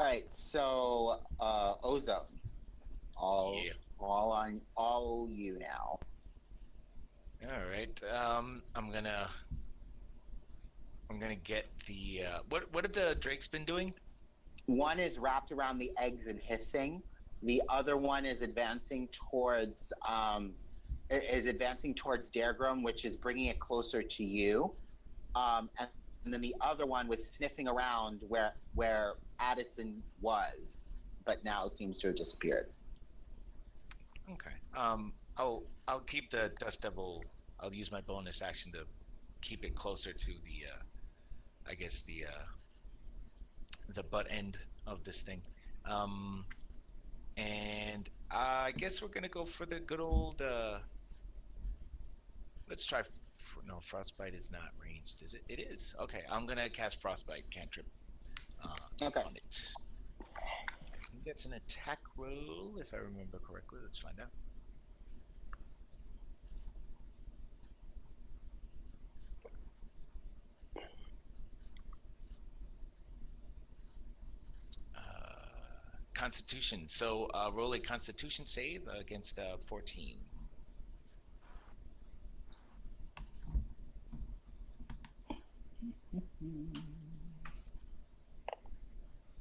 right, so Ozone, all Yeah. all you now. All right. I'm gonna get the what have the drakes been doing? One is wrapped around the eggs and hissing. The other one is advancing towards Daergram, which is bringing it closer to you. And then the other one was sniffing around where Addison was, but now seems to have disappeared. Okay. I'll keep the dust devil. I'll use my bonus action to keep it closer to the I guess the butt end of this thing. Um, and I guess we're gonna go for the good old. Let's try. No, frostbite is not ranged, is it? It is. Okay, I'm gonna cast frostbite cantrip Okay. on it. He gets an attack roll, if I remember correctly. Let's find out. Constitution. So roll a Constitution save against 14.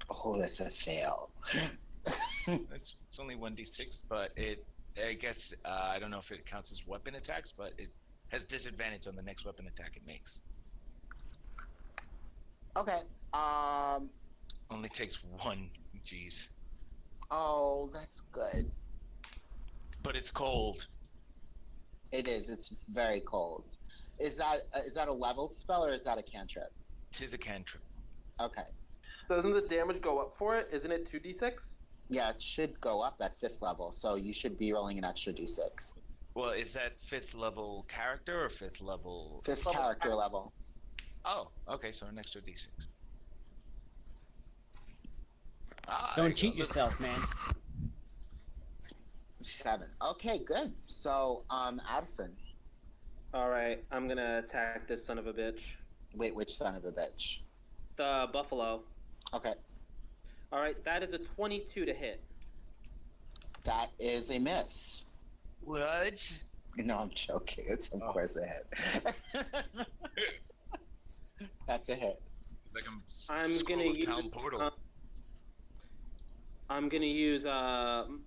Oh, that's a fail. It's only 1d6, but I guess I don't know if it counts as weapon attacks, but it has disadvantage on the next weapon attack it makes. Okay. Only takes one. Jeez. Oh, that's good. But it's cold. It is. It's very cold. Is that a leveled spell or is that a cantrip? Tis a cantrip. Okay. Doesn't the damage go up for it? Isn't it 2d6? Yeah, it should go up at 5th level, so you should be rolling an extra d6. Well, is that 5th level character or 5th level? 5th character level. Oh, okay, so an extra d6. Don't cheat yourself, man. 7. Okay, good. So, Addison. All right, I'm gonna attack this son of a bitch. Wait, which son of a bitch? The buffalo. Okay. All right, that is a 22 to hit. That is a miss. What? No, I'm joking. It's of course a hit. That's a hit. Like I'm gonna use town portal. I'm gonna use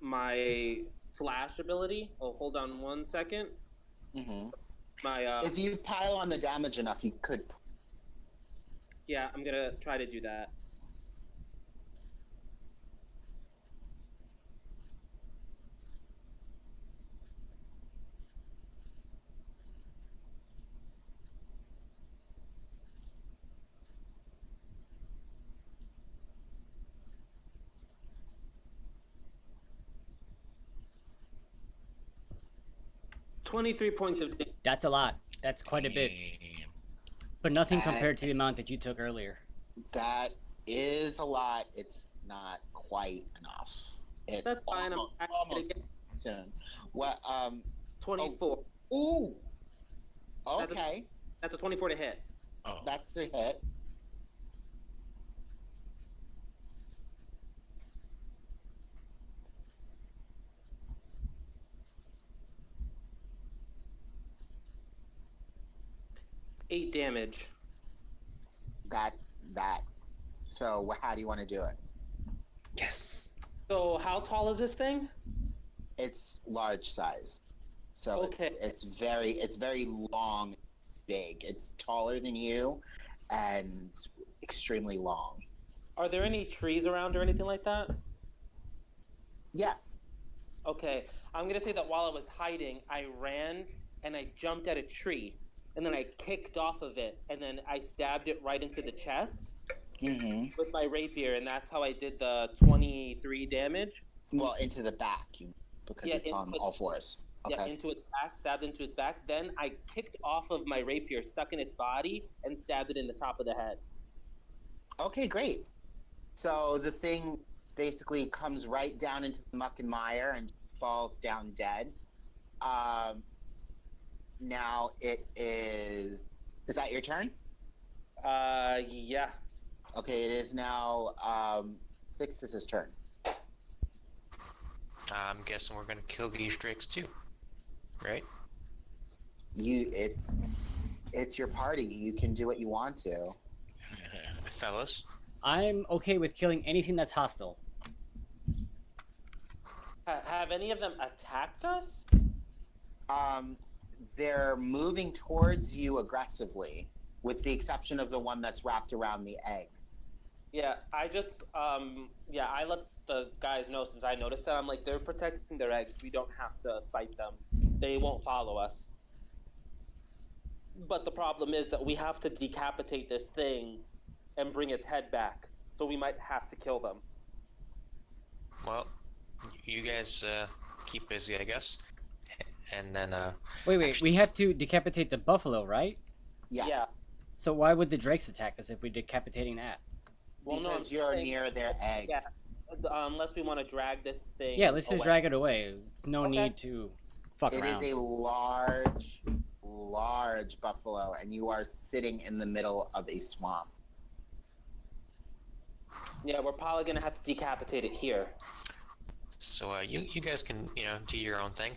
my slash ability. Oh, hold on 1 second. Mm-hmm. My If you pile on the damage enough, you could. yeah, I'm gonna try to do that. $23 points of damage. That's a lot. That's quite a bit. Damn. But nothing compared to the amount that you took earlier. That is a lot. It's not quite enough. It's That's fine. I'm almost soon. What? 24. Ooh. Okay, That's a 24 to hit. Oh. that's a hit. Eight damage. That. So, how do you want to do it? Yes. So how tall is this thing? It's large size, so Okay. it's very long, big. It's taller than you, and extremely long. Are there any trees around or anything like that? Yeah. Okay, I'm gonna say that while I was hiding, I ran and I jumped at a tree, and then I kicked off of it, and then I stabbed it right into the chest Mm-hmm. with my rapier, and that's how I did the 23 damage. Well, into the back, because Yeah, it's on into- all fours. Okay. Yeah, into its back, stabbed into its back. Then I kicked off of my rapier, stuck in its body, and stabbed it in the top of the head. Okay, great. So the thing basically comes right down into the muck and mire and falls down dead. Now it is. Is that your turn? Yeah. Okay, it is now Thixis's turn. I'm guessing we're gonna kill these drakes too, right? It's your party. You can do what you want to. Fellas? I'm okay with killing anything that's hostile. Have any of them attacked us? They're moving towards you aggressively, with the exception of the one that's wrapped around the egg. Yeah, I just, I let the guys know since I noticed that. I'm like, they're protecting their eggs. We don't have to fight them. They won't follow us. But the problem is that we have to decapitate this thing and bring its head back. So we might have to kill them. Well, you guys keep busy, I guess. And then, Wait, we have to decapitate the buffalo, right? Yeah. So why would the drakes attack us if we're decapitating that? Well, Because you're near their egg. Yeah. Unless we want to drag this thing. Yeah, let's just away. drag it away. No need to fuck It around. is a large buffalo, and you are sitting in the middle of a swamp. Yeah, we're probably gonna have to decapitate it here. so you guys can, do your own thing.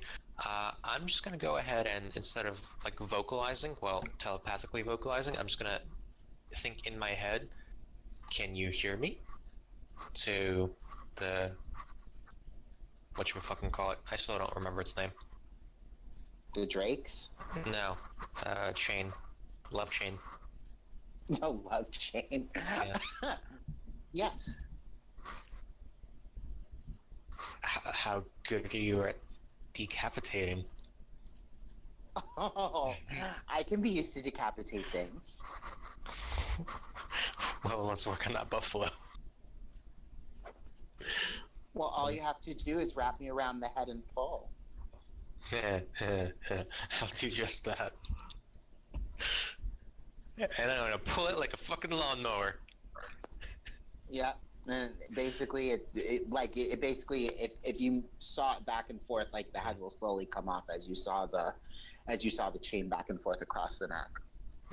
I'm just gonna go ahead and instead of like vocalizing, well, telepathically vocalizing, I'm just gonna think in my head. Can you hear me? To the whatchamacallit? I still don't remember its name. The drakes? No, chain, love chain. No, love chain. Yeah. Yes. How good are you at decapitating? Oh, I can be used to decapitate things. Well, let's work on that buffalo. Well, all you have to do is wrap me around the head and pull. I'll do just that. And I'm gonna pull it like a fucking lawnmower. Yeah. And basically, if you saw it back and forth, like the head will slowly come off as you saw the chain back and forth across the neck.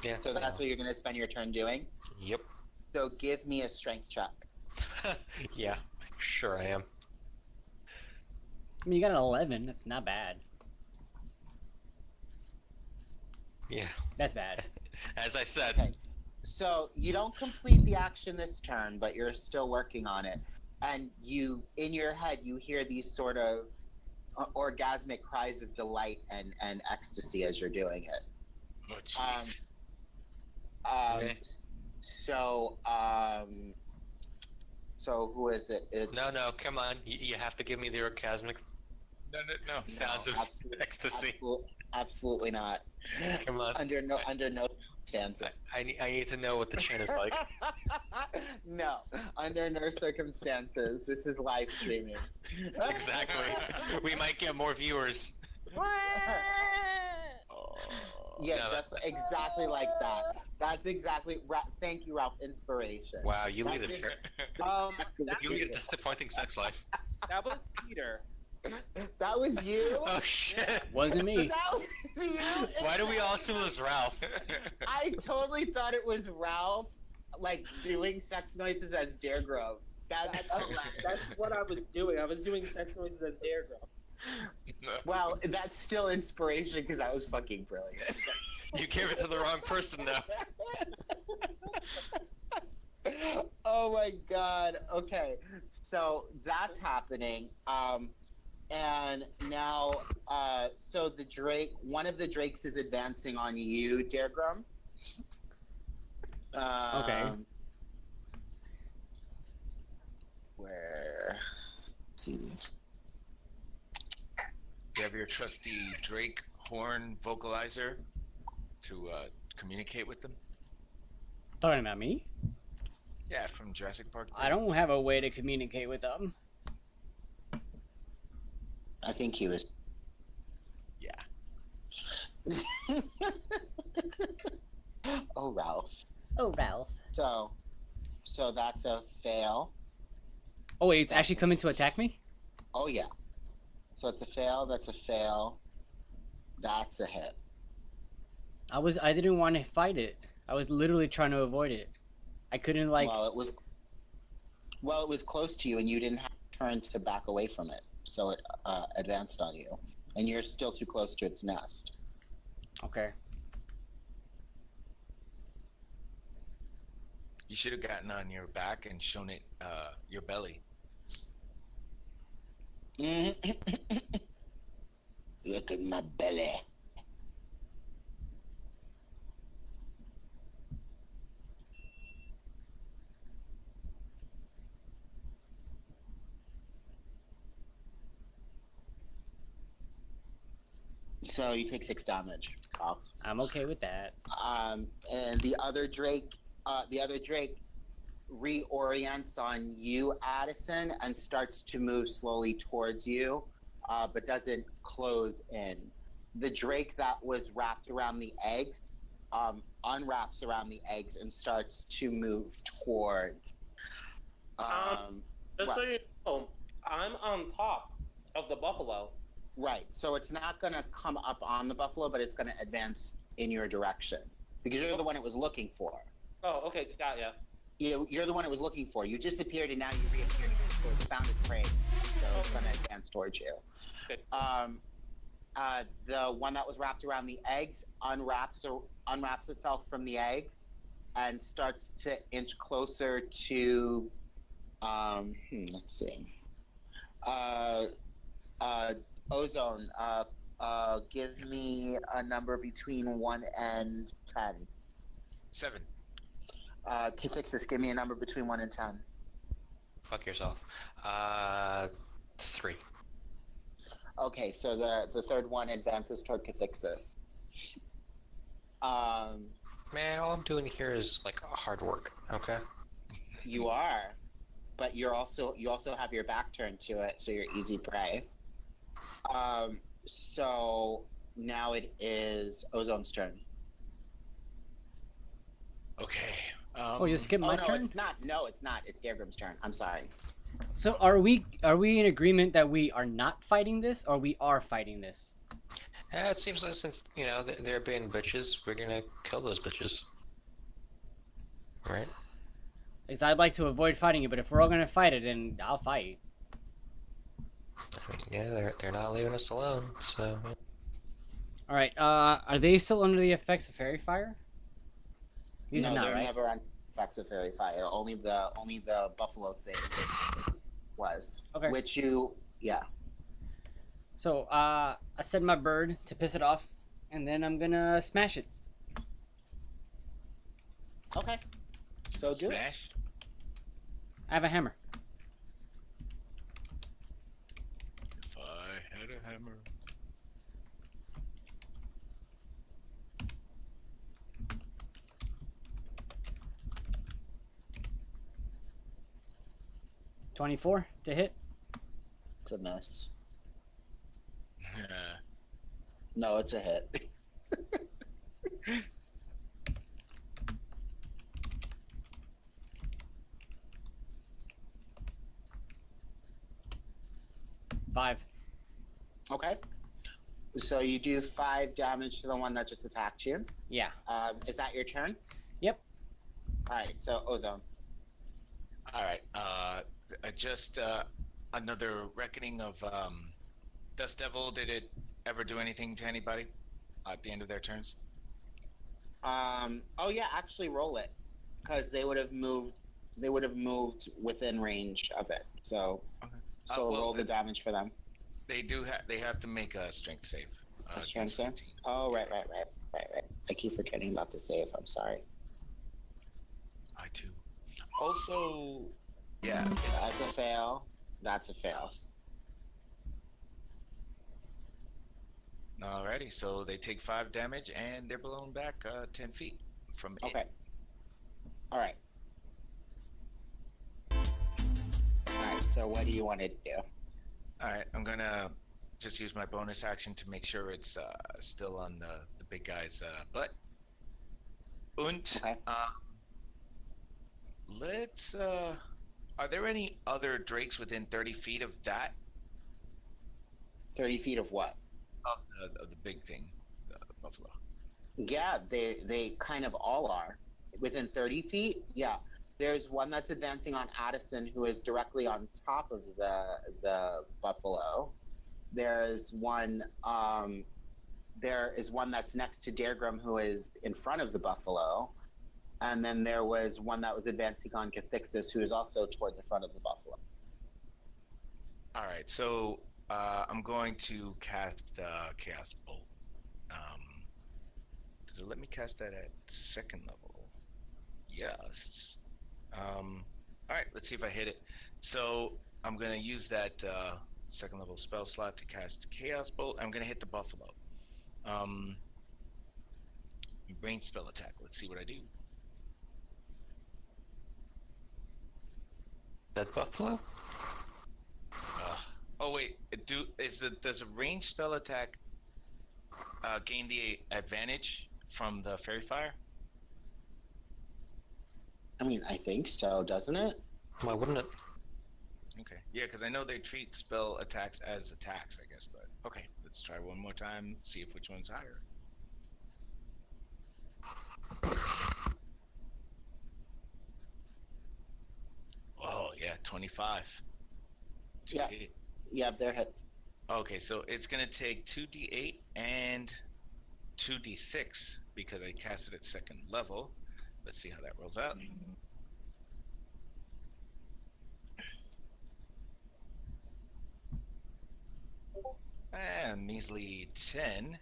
Yeah. So that's what you're going to spend your turn doing? Yep. So give me a strength check. Yeah, sure I am. I mean, you got an 11. That's not bad. Yeah. That's bad. As I said. Okay. So you don't complete the action this turn, but you're still working on it. And you, in your head, you hear these sort of orgasmic cries of delight and ecstasy as you're doing it. Oh, jeez. Okay. So who is it? It's, No, come on. You have to give me the orgasmic No. sounds of ecstasy. Absolutely not. Come on. Under no circumstances. I need to know what the chain is like. No, under no circumstances. This is live streaming. Exactly. We might get more viewers. Yeah, No. just exactly like that. That's exactly. Thank you, Ralph. Inspiration. Wow, you lead a That disappointing sex life. was Peter. That was you. Oh shit! Wasn't me. That was you. Why do we all assume it was Ralph? I totally thought it was Ralph, like doing sex noises as Daergram. That's what I was doing. I was doing sex noises as Daergram. well, that's still inspiration because that was fucking brilliant. You gave it to the wrong person now. Oh my god. Okay, so that's happening. And now, so the drake, one of the drakes is advancing on you, Daergram. Okay. Where? See. You have your trusty Drake horn vocalizer to communicate with them? Talking about me? Yeah, from Jurassic Park. I don't have a way to communicate with them. I think he was. Yeah. Oh, Ralph. Oh, Ralph. So that's a fail. Oh, wait, it's actually coming to attack me? Oh yeah. So it's a fail. That's a fail. That's a hit. I didn't want to fight it. I was literally trying to avoid it. I couldn't, like... Well, it was. Well, it was close to you, and you didn't have to turn to back away from it, so it advanced on you, and you're still too close to its nest. Okay. You should have gotten on your back and shown it your belly. Look at my belly. So you take 6 damage off. I'm okay with that. And the other Drake reorients on you, Addison, and starts to move slowly towards you, but doesn't close in. The Drake that was wrapped around the eggs unwraps around the eggs and starts to move towards. Just so you know, I'm on top of the buffalo. Right, so it's not going to come up on the buffalo, but it's going to advance in your direction because you're the one it was looking for. Oh, okay, got ya. You're the one it was looking for. You disappeared and now you reappeared. So it's found its prey, so it's going to advance towards you. Good. The one that was wrapped around the eggs unwraps itself from the eggs and starts to inch closer to. Let's see. Ozone. Give me a number between 1 and 10. 7. Kithixis, give me a number between 1 and 10. Fuck yourself. 3. Okay, so the third one advances toward Kithixis. Man, all I'm doing here is like hard work. Okay. You are, but you also have your back turned to it, so you're easy prey. So now it is Ozone's turn. Okay. Oh, you skipped my turn? It's not. No, it's not. It's Daergram's turn. I'm sorry. So are we in agreement that we are not fighting this, or we are fighting this? Yeah, it seems like since, they're being bitches, we're gonna kill those bitches. Right? Because I'd like to avoid fighting it, but if we're all gonna fight it, then I'll fight. Yeah, they're not leaving us alone, so... Alright, are they still under the effects of fairy fire? These no, are not, they're right? never on effects of fairy fire. Only the buffalo thing was. Okay. Which you, yeah. So, I send my bird to piss it off, and then I'm gonna smash it. Okay. So do it. Smash. I have a hammer. If I had a hammer. $24 to hit. It's a miss. Yeah. No, it's a hit. Five. Okay. So you do 5 damage to the one that just attacked you. Yeah. Is that your turn? Yep. All right. So Ozone. All right. Just another reckoning of Dust Devil. Did it ever do anything to anybody at the end of their turns? Oh yeah, actually roll it, because they would have moved within range of it. So, Okay. so Well, roll the damage for them. They do. They have to make a strength save. A strength against save? 15. Oh right. I keep forgetting about the save. I'm sorry. I too. Also, yeah. That's a fail. That's a fail. Alrighty, so they take 5 damage and they're blown back 10 feet from it. Okay. All right. So what do you want to do? Alright, I'm gonna just use my bonus action to make sure it's still on the big guy's butt. Und, Okay. let's, are there any other drakes within 30 feet of that? 30 feet of what? Of the big thing, the buffalo. Yeah, they kind of all are. Within 30 feet? Yeah. There's one that's advancing on Addison, who is directly on top of the buffalo. There is one that's next to Daergram, who is in front of the buffalo. And then there was one that was advancing on Cathixis, who is also toward the front of the buffalo. All right, so I'm going to cast Chaos Bolt. Does it let me cast that at 2nd level? Yes. All right, let's see if I hit it. So I'm going to use that 2nd level spell slot to cast Chaos Bolt. I'm going to hit the buffalo. Range spell attack. Let's see what I do. That buffalo? Oh wait, does a range spell attack gain the advantage from the fairy fire? I mean, I think so, doesn't it? Why wouldn't it? Okay, yeah, because I know they treat spell attacks as attacks, I guess. But okay, let's try one more time. See if which one's higher. Oh yeah, 25. Yeah. Yeah, they're hits. Okay, so it's gonna take 2d8 and 2d6 because I cast it at 2nd level. Let's see how that rolls out. Measly 10,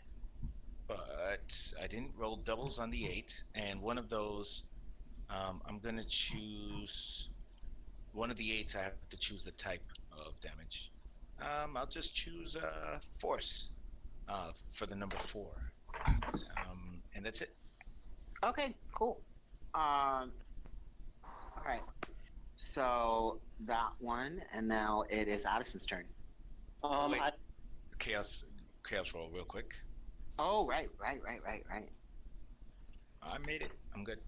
but I didn't roll doubles on the 8, and one of those, I'm gonna choose one of the 8s. I have to choose the type of damage. I'll just choose force for the number 4, and that's it. Okay, cool. All right. So that one, and now it is Addison's turn. Wait. Chaos roll real quick. Oh, right. I made it. I'm good.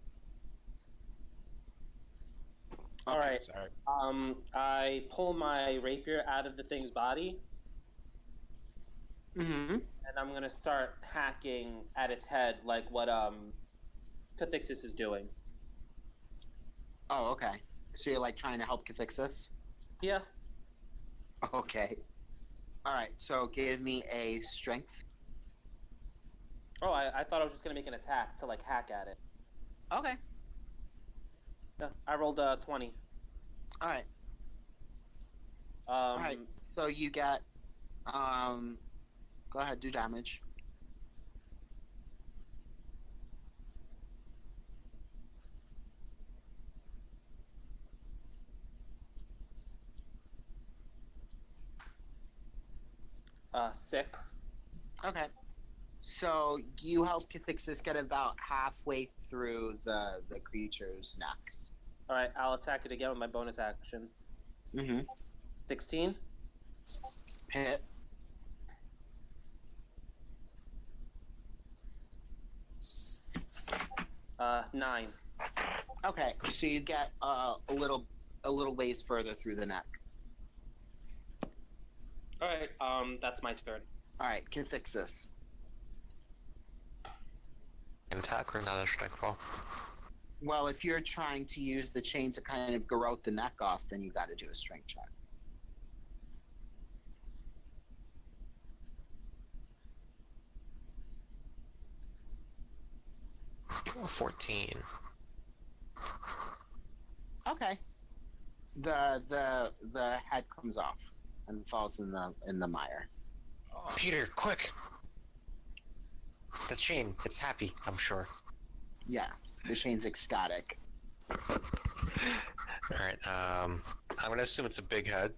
All right. Sorry. I pull my rapier out of the thing's body, Mm-hmm. and I'm gonna start hacking at its head, like what Cathixis is doing. Oh, okay. So you're like trying to help Cathixis? Yeah. Okay. All right. So give me a strength. Oh, I thought I was just gonna make an attack to like hack at it. Okay. Yeah, I rolled 20. All right. All right. So you get go ahead, do damage. Uh, 6. Okay. So you help Cathixis get about halfway through the creature's neck. All right, I'll attack it again with my bonus action. Mm-hmm. 16. Hit. Uh, 9. Okay. So you get a little ways further through the neck. All right, that's my turn. All right, Cathixis. An attack or another strength roll? Well, if you're trying to use the chain to kind of garrote the neck off, then you got to do a strength check. Oh, 14. Okay. The head comes off and falls in the mire. Oh, Peter, quick! The chain, it's happy, I'm sure. Yeah, the chain's ecstatic. Alright, I'm gonna assume it's a big head.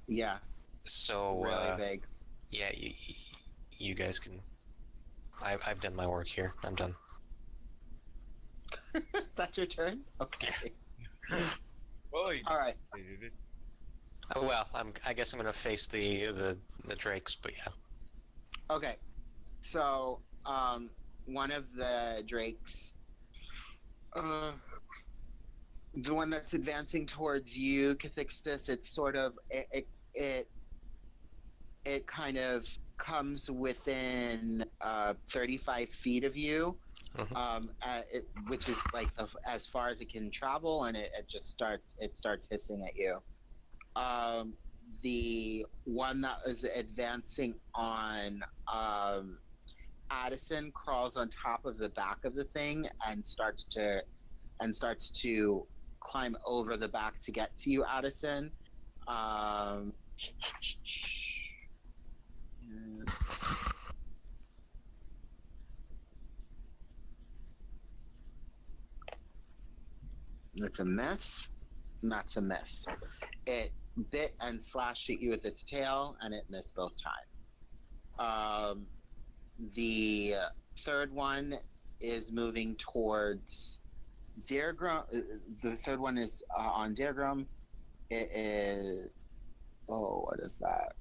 Yeah, So, really big. yeah, you guys can... I've done my work here. I'm done. That's your turn? Okay. well, All right. Oh, well, I guess I'm gonna face the drakes, but yeah. Okay. So, one of the drakes, the one that's advancing towards you, Cathixis, it's sort of it kind of comes within 35 feet of you, which is like as far as it can travel, and it just starts hissing at you. The one that is advancing on Addison crawls on top of the back of the thing and starts to climb over the back to get to you, Addison. It's a miss. That's a miss. It bit and slashed at you with its tail, and it missed both times. The third one is moving towards Daergram. The third one is on Daergram. It is. Oh, what is that?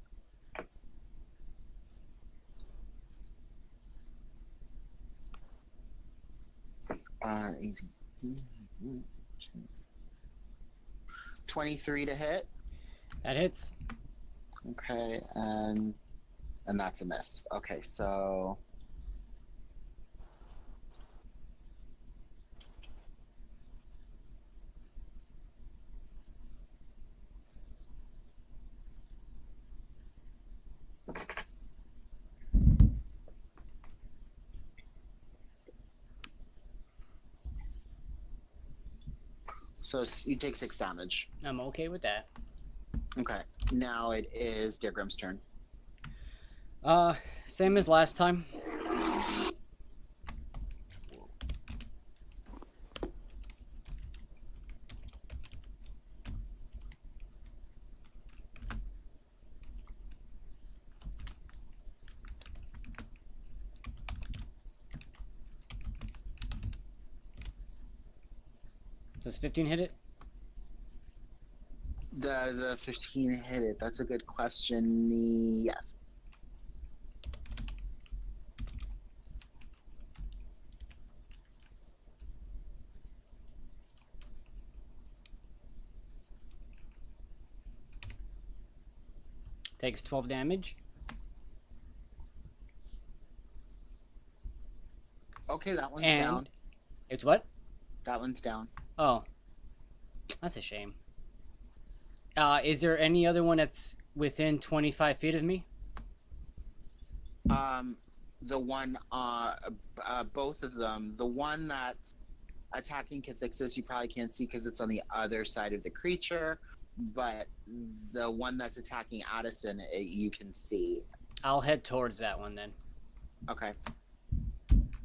Uh, 23 to hit. That hits. Okay, and that's a miss. Okay, so you take 6 damage. I'm okay with that. Okay, now it is Daergram's turn. Same as last time. Does 15 hit it? Does a 15 hit it? That's a good question. Yes. Takes 12 damage. Okay, that one's And down. it's what? That one's down. Oh. That's a shame. Is there any other one that's within 25 feet of me? The one, both of them. The one that's attacking Cathixis, you probably can't see because it's on the other side of the creature. But the one that's attacking Addison, you can see. I'll head towards that one then. Okay.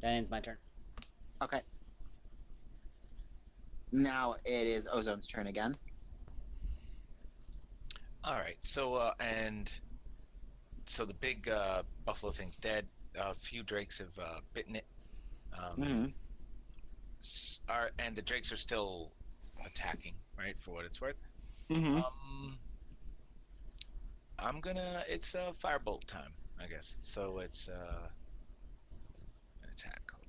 That ends my turn. Okay. Now it is Ozone's turn again. All right. So so the big buffalo thing's dead. A few drakes have bitten it. And the drakes are still attacking, right? For what it's worth. Mm-hmm. I'm gonna. It's firebolt time, I guess. So it's an attack. Hold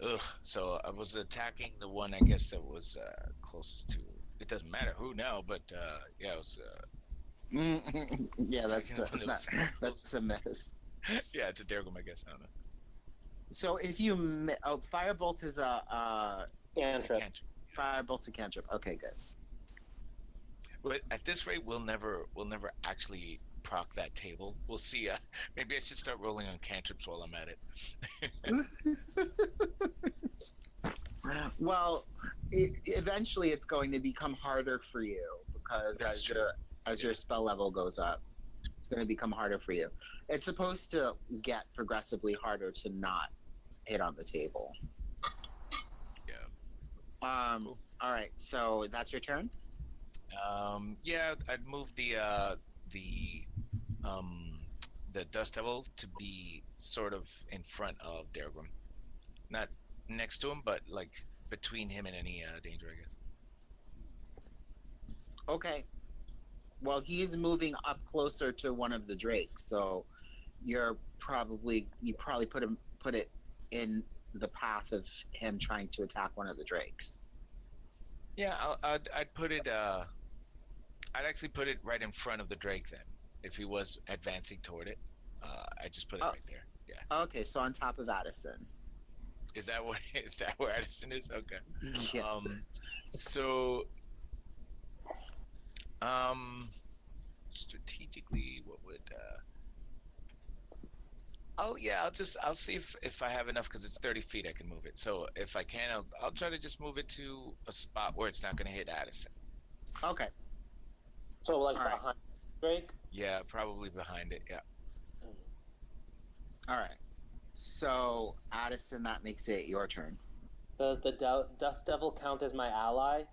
on. Ugh. So I was attacking the one, I guess, that was closest to. It doesn't matter who now, but yeah, it was. Yeah, that's a miss. Yeah, it's a Daergram, I guess. I don't know. So if you firebolt is a Cantrip. firebolt's a cantrip. Okay, good. But at this rate, we'll never actually proc that table. We'll see. Maybe I should start rolling on cantrips while I'm at it. Well, eventually it's going to become harder for you because as your spell level goes up, it's going to become harder for you. It's supposed to get progressively harder to not hit on the table. Yeah. Cool. All right. So that's your turn. Yeah, I'd move the Dust Devil to be sort of in front of Daergram, not next to him, but like between him and any danger, I guess. Okay. Well, he's moving up closer to one of the drakes, so you probably put it in the path of him trying to attack one of the drakes. Yeah, I'd put it. I'd actually put it right in front of the drake then, if he was advancing toward it. I just put it Oh. right there. Yeah. Okay, so on top of Addison. Is that what? Is that where Addison is? Okay. Yeah. So, strategically, what would? I'll see if I have enough because it's 30 feet. I can move it. So if I can, I'll try to just move it to a spot where it's not going to hit Addison. Okay. So like All right. behind Drake. Yeah, probably behind it. Yeah. All right. So Addison, that makes it your turn. Does the Dust Devil count as my ally?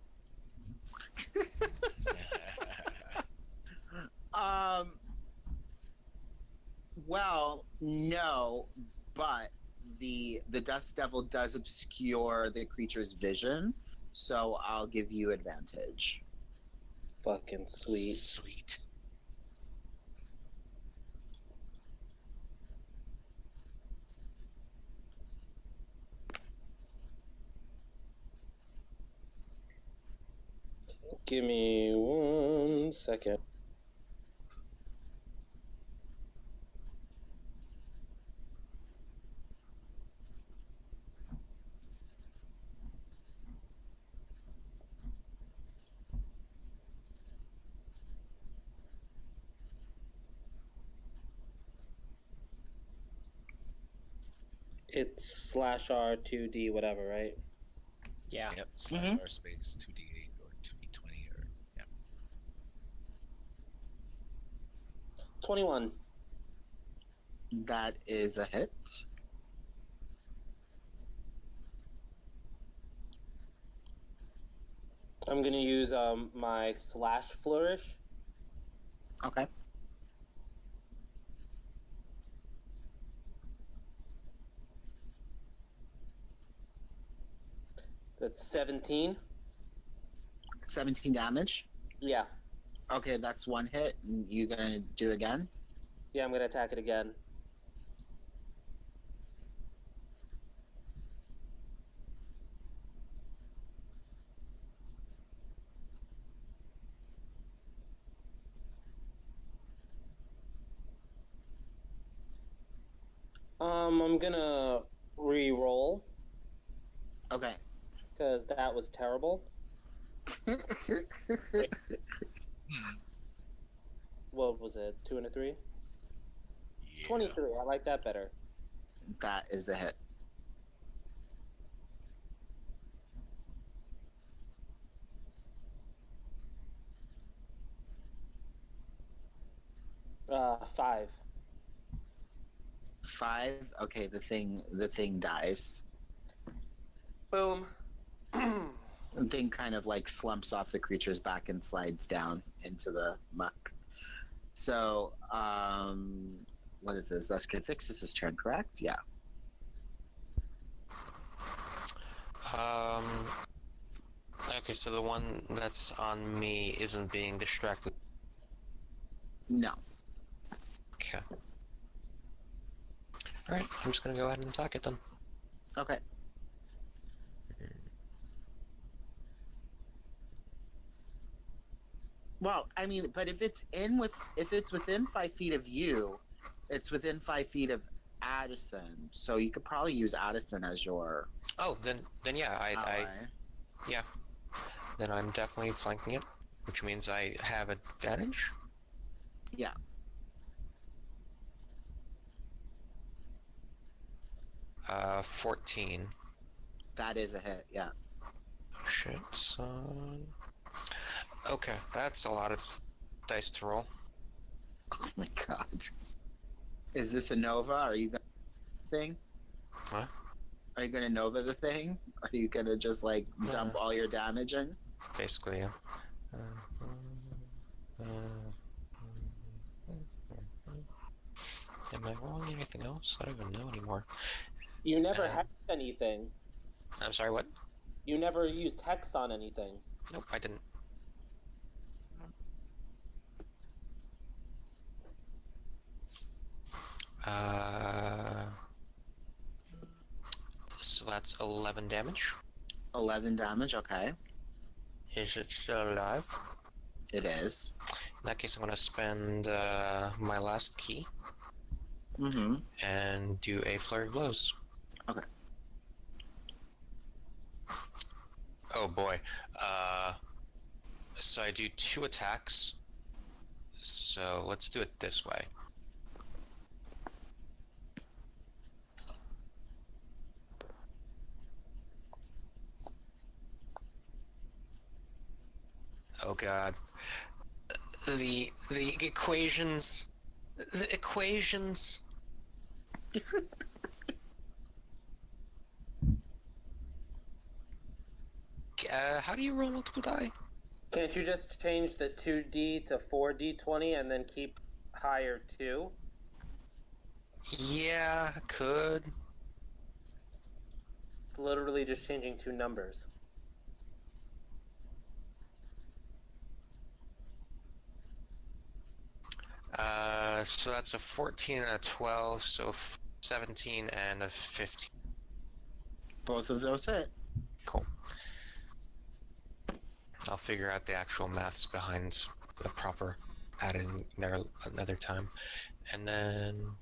Well, no, but the Dust Devil does obscure the creature's vision, so I'll give you advantage. Fucking sweet. Sweet. Give me 1 second. It's /R2D whatever, right? Yeah. Yep. Mhm. /R space 2d8 or 2d20 or yeah. 21. That is a hit. I'm gonna use my /flourish. Okay. That's 17. 17 damage. Yeah. Okay, that's one hit. And you gonna do again? Yeah, I'm gonna attack it again. I'm gonna re-roll Okay. because that was terrible. What was it? 2 and a 3? Yeah. 23. I like that better. That is a hit. Five. 5. Okay, the thing dies. Boom. The thing kind of like slumps off the creature's back and slides down into the muck. So, what is this? That's Cathixis' turn, correct? Yeah. Okay, so the one that's on me isn't being distracted. No. Okay. Alright, I'm just gonna go ahead and attack it then. Okay. Well, I mean, but if it's within 5 feet of you, it's within 5 feet of Addison. So you could probably use Addison as your Oh, then yeah, ally. yeah. Then I'm definitely flanking it, which means I have advantage. Yeah. Uh, 14. That is a hit. Yeah. Shit, son. Okay, that's a lot of dice to roll. Oh my god. Is this a Nova? Are you gonna thing? What? Are you gonna Nova the thing? Are you gonna just like dump all your damage in? Basically, yeah. Am I rolling anything else? I don't even know anymore. You never hexed anything. I'm sorry, what? You never used hex on anything. Nope, I didn't. So that's 11 damage. 11 damage. Okay. Is it still alive? It is. In that case, I'm gonna spend my last key. Mm-hmm. and do a flurry of blows. Okay. Oh boy. So I do 2 attacks. So let's do it this way. Oh god. The equations. The equations. How do you roll multiple die? Can't you just change the 2D to 4D20 and then keep higher 2? Yeah, could. It's literally just changing 2 numbers. So that's a 14 and a 12, so 17 and a 15. Both of those hit. Cool. I'll figure out the actual maths behind the proper adding there another time. And then...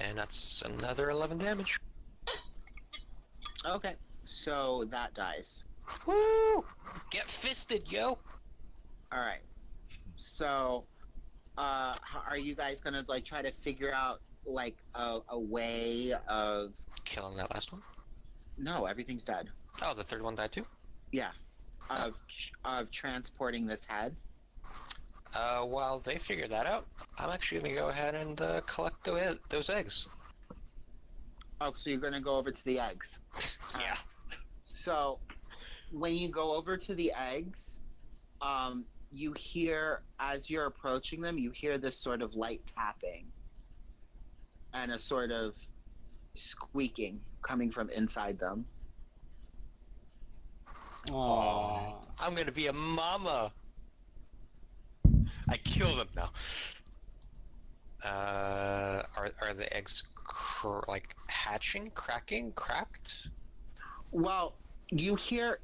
and that's another 11 damage. Okay. So that dies. Woo! Get fisted, yo! All right. So, are you guys gonna like try to figure out like a way of? Killing that last one. No, everything's dead. Oh, the third one died too? Yeah. Of transporting this head. While they figure that out, I'm actually gonna go ahead and collect those eggs. Oh, so you're gonna go over to the eggs. Yeah. So, when you go over to the eggs, you hear, as you're approaching them, you hear this sort of light tapping and a sort of squeaking coming from inside them. Aww. I'm gonna be a mama. I kill them now. Are the eggs like hatching, cracking, cracked? Well, you hear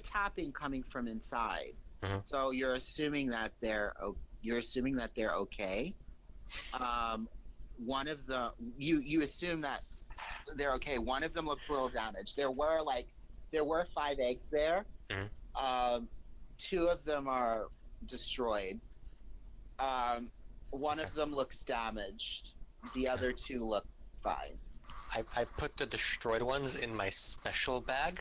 tapping coming from inside. Mhm. So you're assuming that they're okay. One of the you assume that they're okay. One of them looks a little damaged. There were 5 eggs there. Mhm. 2 of them are destroyed. One of them looks damaged. The other 2 look fine. I put the destroyed ones in my special bag.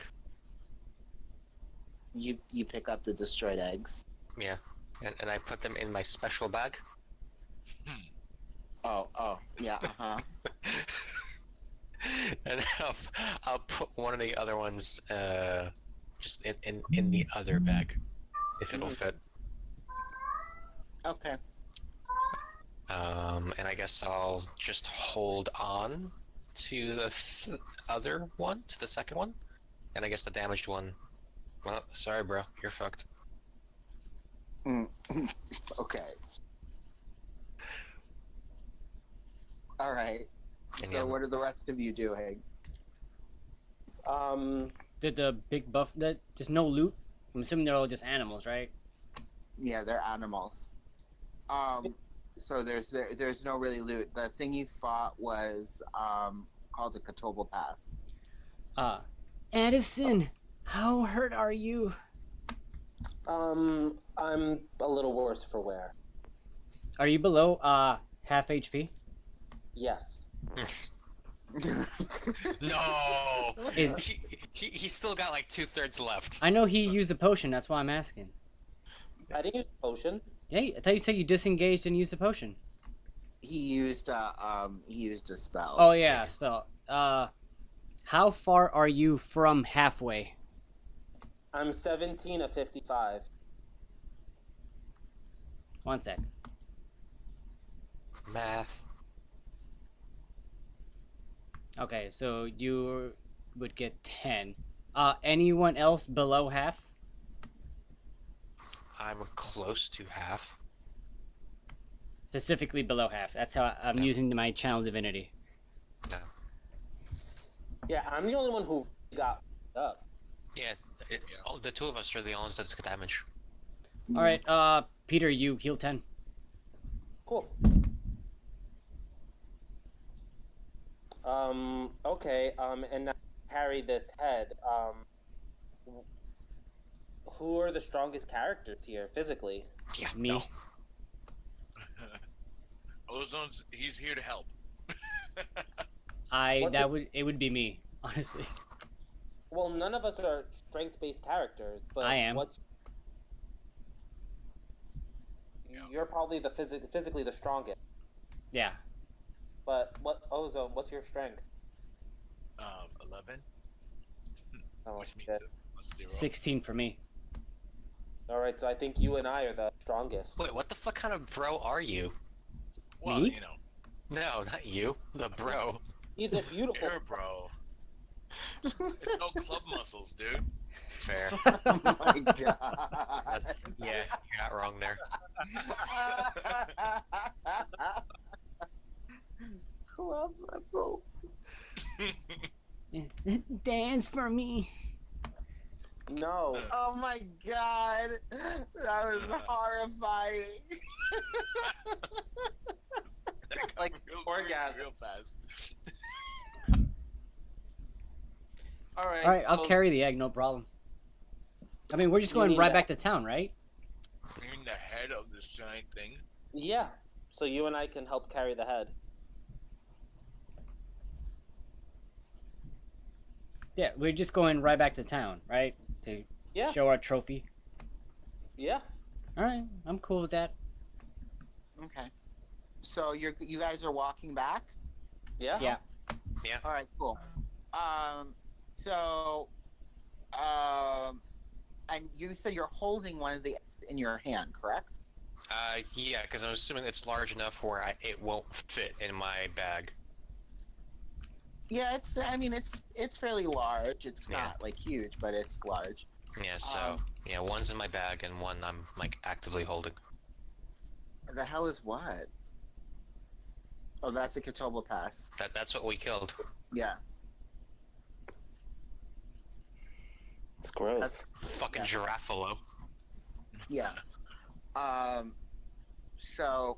You pick up the destroyed eggs. Yeah, and I put them in my special bag. Oh, yeah, uh-huh. And I'll put one of the other ones just in the other bag, if it'll fit. Okay. And I guess I'll just hold on to the other one, to the second one, and I guess the damaged one. Well, sorry, bro, you're fucked. Okay. All right. And So yeah, what are the rest of you doing? Did the big buff that just no loot? I'm assuming they're all just animals, right? Yeah, they're animals. So there's no really loot. The thing you fought was called a Katoba Pass. Addison, how hurt are you? I'm a little worse for wear. Are you below half HP? Yes. no, Is he still got like 2/3 left. I know he used the potion. That's why I'm asking. I didn't use a potion. Hey, I thought you said you disengaged and used the potion. He used a spell. Oh yeah, spell. How far are you from halfway? I'm 17 of 55. One sec. Math. Okay, so you would get 10. Anyone else below half? I'm close to half. Specifically below half. That's how I'm No. using my channel divinity. No. Yeah, I'm the only one who got up. Yeah, all, the two of us are the only ones that took damage. All right, Peter, you heal 10. Cool. Okay, and now carry this head. Who are the strongest characters here, physically? Yeah, Me. no. Ozone's he's here to help. What's It would be me, honestly. Well, none of us are strength-based characters, but I am. You're probably the physically the strongest. Yeah. But Ozone? What's your strength? 11. Oh, Which means shit. a +0. 16 for me. All right, so I think you and I are the strongest. Wait, what the fuck kind of bro are you? Well, Me? you know, No, not you. The bro. He's a beautiful. here, bro. It's no club muscles, dude. Fair. Oh my god. That's, yeah, you're not wrong there. Club muscles. Dance for me. No. Oh my god. That was horrifying. That got Like orgasm. real fast. All right. All right, I'll so- carry the egg, no problem. I mean, we're just You going mean right that- back to town, right? In the head of this giant thing. Yeah. So you and I can help carry the head. Yeah, we're just going right back to town, right? To Yeah. show our trophy. Yeah. All right, I'm cool with that. Okay. So you guys are walking back? Yeah. Yeah. All right, cool. And you said you're holding one of the in your hand, correct? Yeah, because I'm assuming it's large enough where it won't fit in my bag. Yeah, it's fairly large. It's Yeah. not like huge, but it's large. Yeah, so, yeah, one's in my bag and one I'm, like, actively holding. The hell is what? Oh, that's a Katoba pass. That's what we killed. Yeah. It's gross. Fucking Yeah. Giraffalo. Yeah. So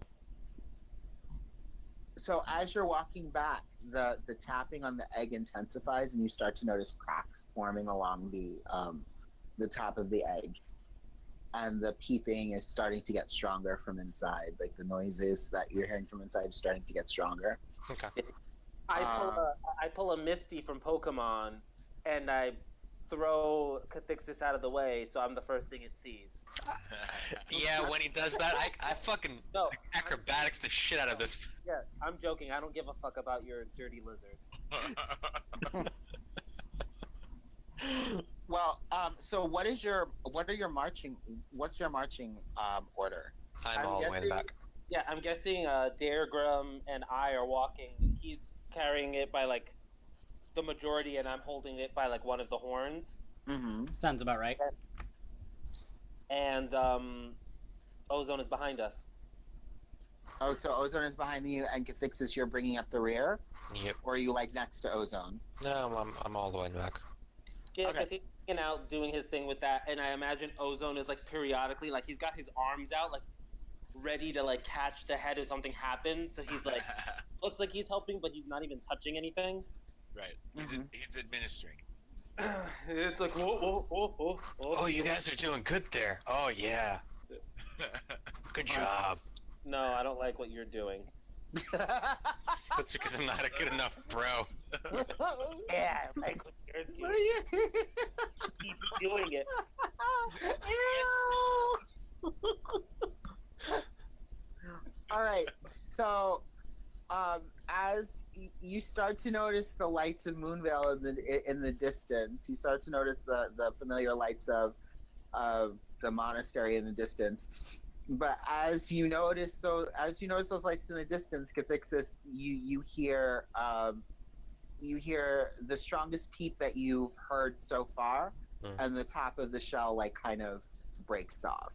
as you're walking back, the tapping on the egg intensifies, and you start to notice cracks forming along the top of the egg, and the peeping is starting to get stronger from inside. Like the noises that you're hearing from inside is starting to get stronger. Okay. I pull a Misty from Pokemon, and I throw Cathixis out of the way, so I'm the first thing it sees. Yeah, when he does that, I fucking No, acrobatics the shit out of this. yeah, I'm joking. I don't give a fuck about your dirty lizard. Well, so what's your marching order? I'm all the way in the back. Yeah, I'm guessing Daergram and I are walking. He's carrying it by like the majority, and I'm holding it by like one of the horns. Mm-hmm. Sounds about right. And Ozone is behind us. Oh, so Ozone is behind you, and Cathixis, you're bringing up the rear? Yep. Or are you, like, next to Ozone? No, I'm all the way in the back. Yeah, Okay. because he's hanging out doing his thing with that, and I imagine Ozone is like periodically, like he's got his arms out, like ready to like catch the head if something happens. So he's like, looks like he's helping, but he's not even touching anything. Right. Mhm. He's administering. It's like whoa, whoa, whoa, whoa, whoa. Oh, you guys are doing good there. Oh, yeah. Good job. No, I don't like what you're doing. That's because I'm not a good enough bro. Yeah, I like what you're What doing. are you? Keep doing it. All right. So, as you start to notice the lights of Moonvale in the distance, you start to notice the familiar lights of the monastery in the distance. But as you notice those lights in the distance, Cathixis, you hear you hear the strongest peep that you've heard so far, and the top of the shell like kind of breaks off,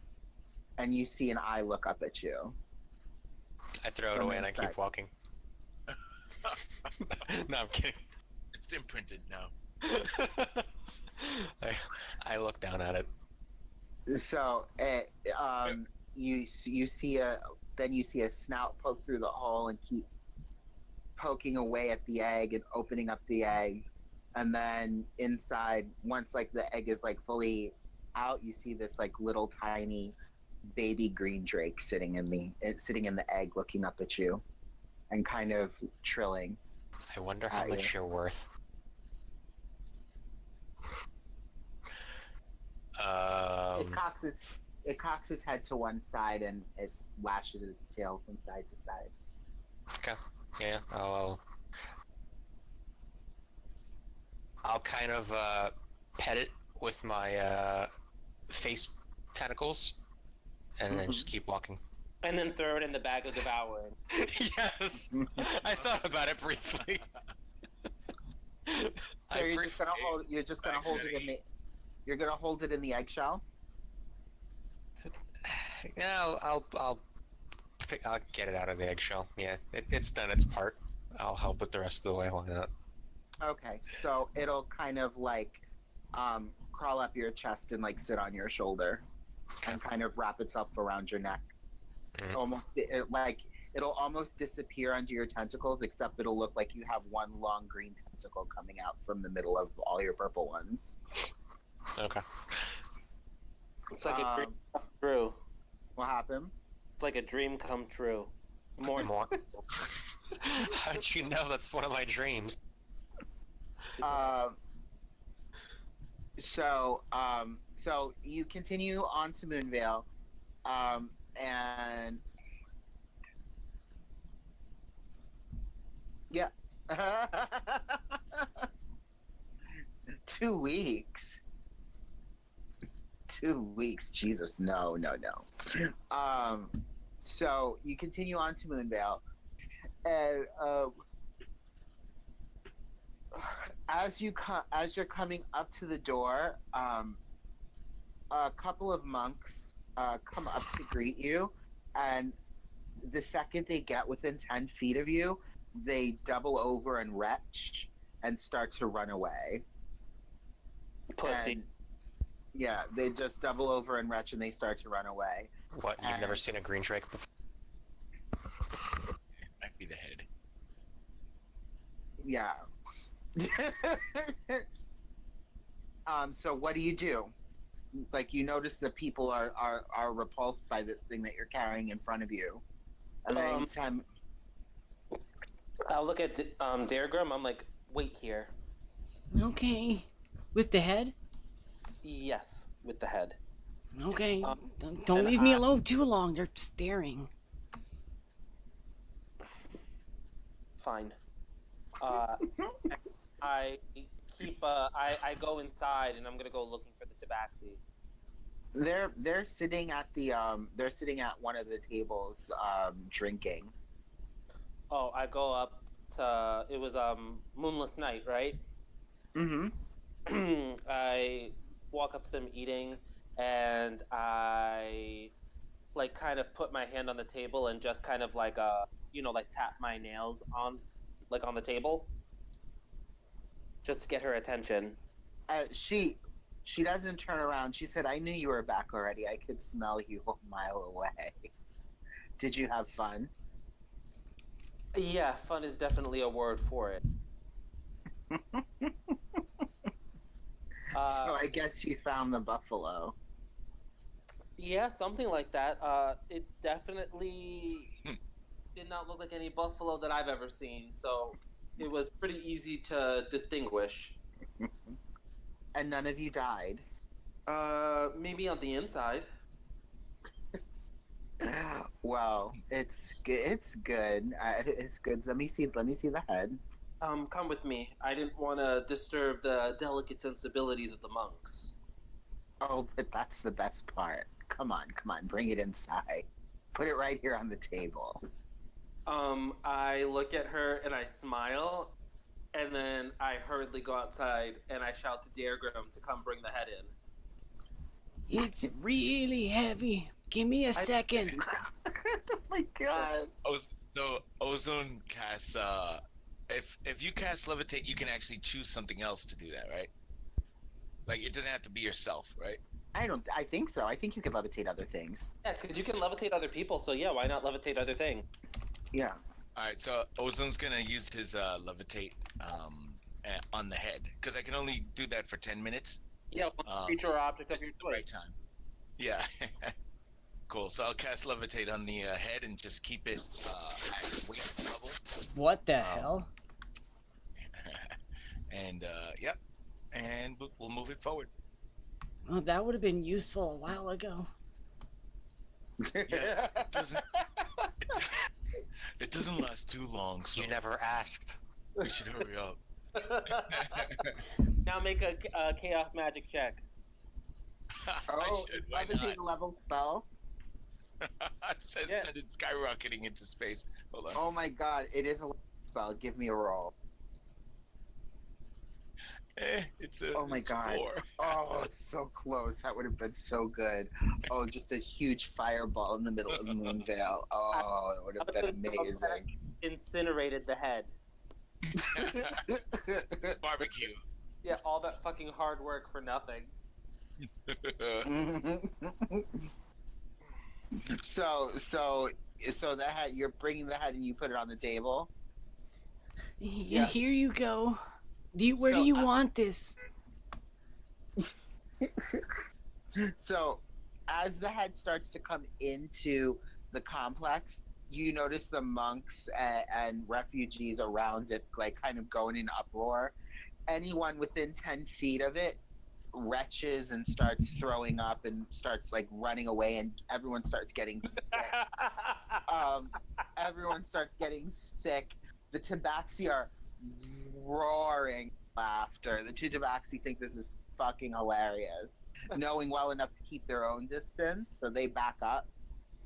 and you see an eye look up at you. I throw it From away and I inside. keep walking. No, I'm kidding. It's imprinted now. I look down at it. So you see a snout poke through the hole and keep poking away at the egg and opening up the egg, and then inside, once like the egg is like fully out, you see this like little tiny baby green drake sitting in the egg, looking up at you and kind of trilling. I wonder how much you're worth. It cocks its head to one side and it lashes its tail from side to side. Okay. Yeah, I'll kind of pet it with my face tentacles, and then just keep walking. And then throw it in the bag of devouring. Yes, I thought about it briefly. So you're just gonna hold it in the eggshell. Yeah, I'll get it out of the eggshell. Yeah, it's done its part. I'll help it the rest of the way. Why not? Okay, so it'll kind of like crawl up your chest and like sit on your shoulder, and kind of wrap itself around your neck. It'll almost disappear under your tentacles, except it'll look like you have one long green tentacle coming out from the middle of all your purple ones. Okay. It's like a dream come true. What happened? It's like a dream come true. More. How'd you know that's one of my dreams? So you continue on to Moonvale, and yeah, 2 weeks. 2 weeks, Jesus, no. So you continue on to Moonvale, and as you're coming up to the door, a couple of monks come up to greet you, and the second they get within 10 feet of you, they double over and retch and start to run away. Pussy. And, yeah, they just double over and retch and they start to run away. What? You've never seen a green drake before? Might be the head. Yeah. So what do? Like, you notice that people are repulsed by this thing that you're carrying in front of you. And then anytime... I'll look at Daergram. I'm like, wait here. Okay. With the head? Yes, with the head. Okay. Don't leave me alone too long. They're staring. Fine. I go inside and I'm gonna go looking for the tabaxi. They're sitting at one of the tables, drinking. Oh, I go up to. It was moonless night, right? Mm-hmm. I walk up to them eating, and I like kind of put my hand on the table and just kind of like like tap my nails on the table, just to get her attention. She doesn't turn around. She said, "I knew you were back already. I could smell you a mile away." Did you have fun? Yeah, fun is definitely a word for it. So I guess you found the buffalo. Yeah, something like that. It definitely did not look like any buffalo that I've ever seen, so it was pretty easy to distinguish. And none of you died. Maybe on the inside. Well, it's good. It's good. It's good. Let me see the head. Come with me. I didn't want to disturb the delicate sensibilities of the monks. Oh, but that's the best part. Come on, bring it inside. Put it right here on the table. I look at her and I smile, And then I hurriedly go outside and I shout to Daergram to come bring the head in. It's really heavy. Give me a second. Oh my god. So Ozone casts. If you cast levitate, you can actually choose something else to do that, right? Like it doesn't have to be yourself, right? I think so. I think you can levitate other things. Yeah, because you can levitate other people, so yeah, why not levitate other thing? Yeah. All right, so Ozone's gonna use his levitate on the head because I can only do that for 10 minutes. Yeah, creature or object of your The right choice. time. Yeah. Cool. So I'll cast levitate on the head and just keep it at weight level. What the hell? And yep. And we'll move it forward. Well, that would have been useful a while ago. Yeah, it doesn't last too long, so You never asked. we should hurry up. Now make a chaos magic check. Oh, Why not? levitate a level spell. It says Yeah. send it skyrocketing into space. Hold on. Oh my god, it is a level spell. Give me a roll. It's a. Oh my it's a god. 4. Oh, it's so close. That would have been so good. Oh, just a huge fireball in the middle of Moonvale. Oh, it would have been amazing. Incinerated the head. Barbecue. Yeah, all that fucking hard work for nothing. So the head, you're bringing the head and you put it on the table. Yeah, here you go. Where do you want this? So, as the head starts to come into the complex, you notice the monks and refugees around it, like, kind of going in uproar. Anyone within 10 feet of it retches and starts throwing up and starts, like, running away, and everyone starts getting sick. Everyone starts getting sick. The Tabaxi are roaring laughter. The two Tabaxi think this is fucking hilarious, knowing well enough to keep their own distance, so they back up.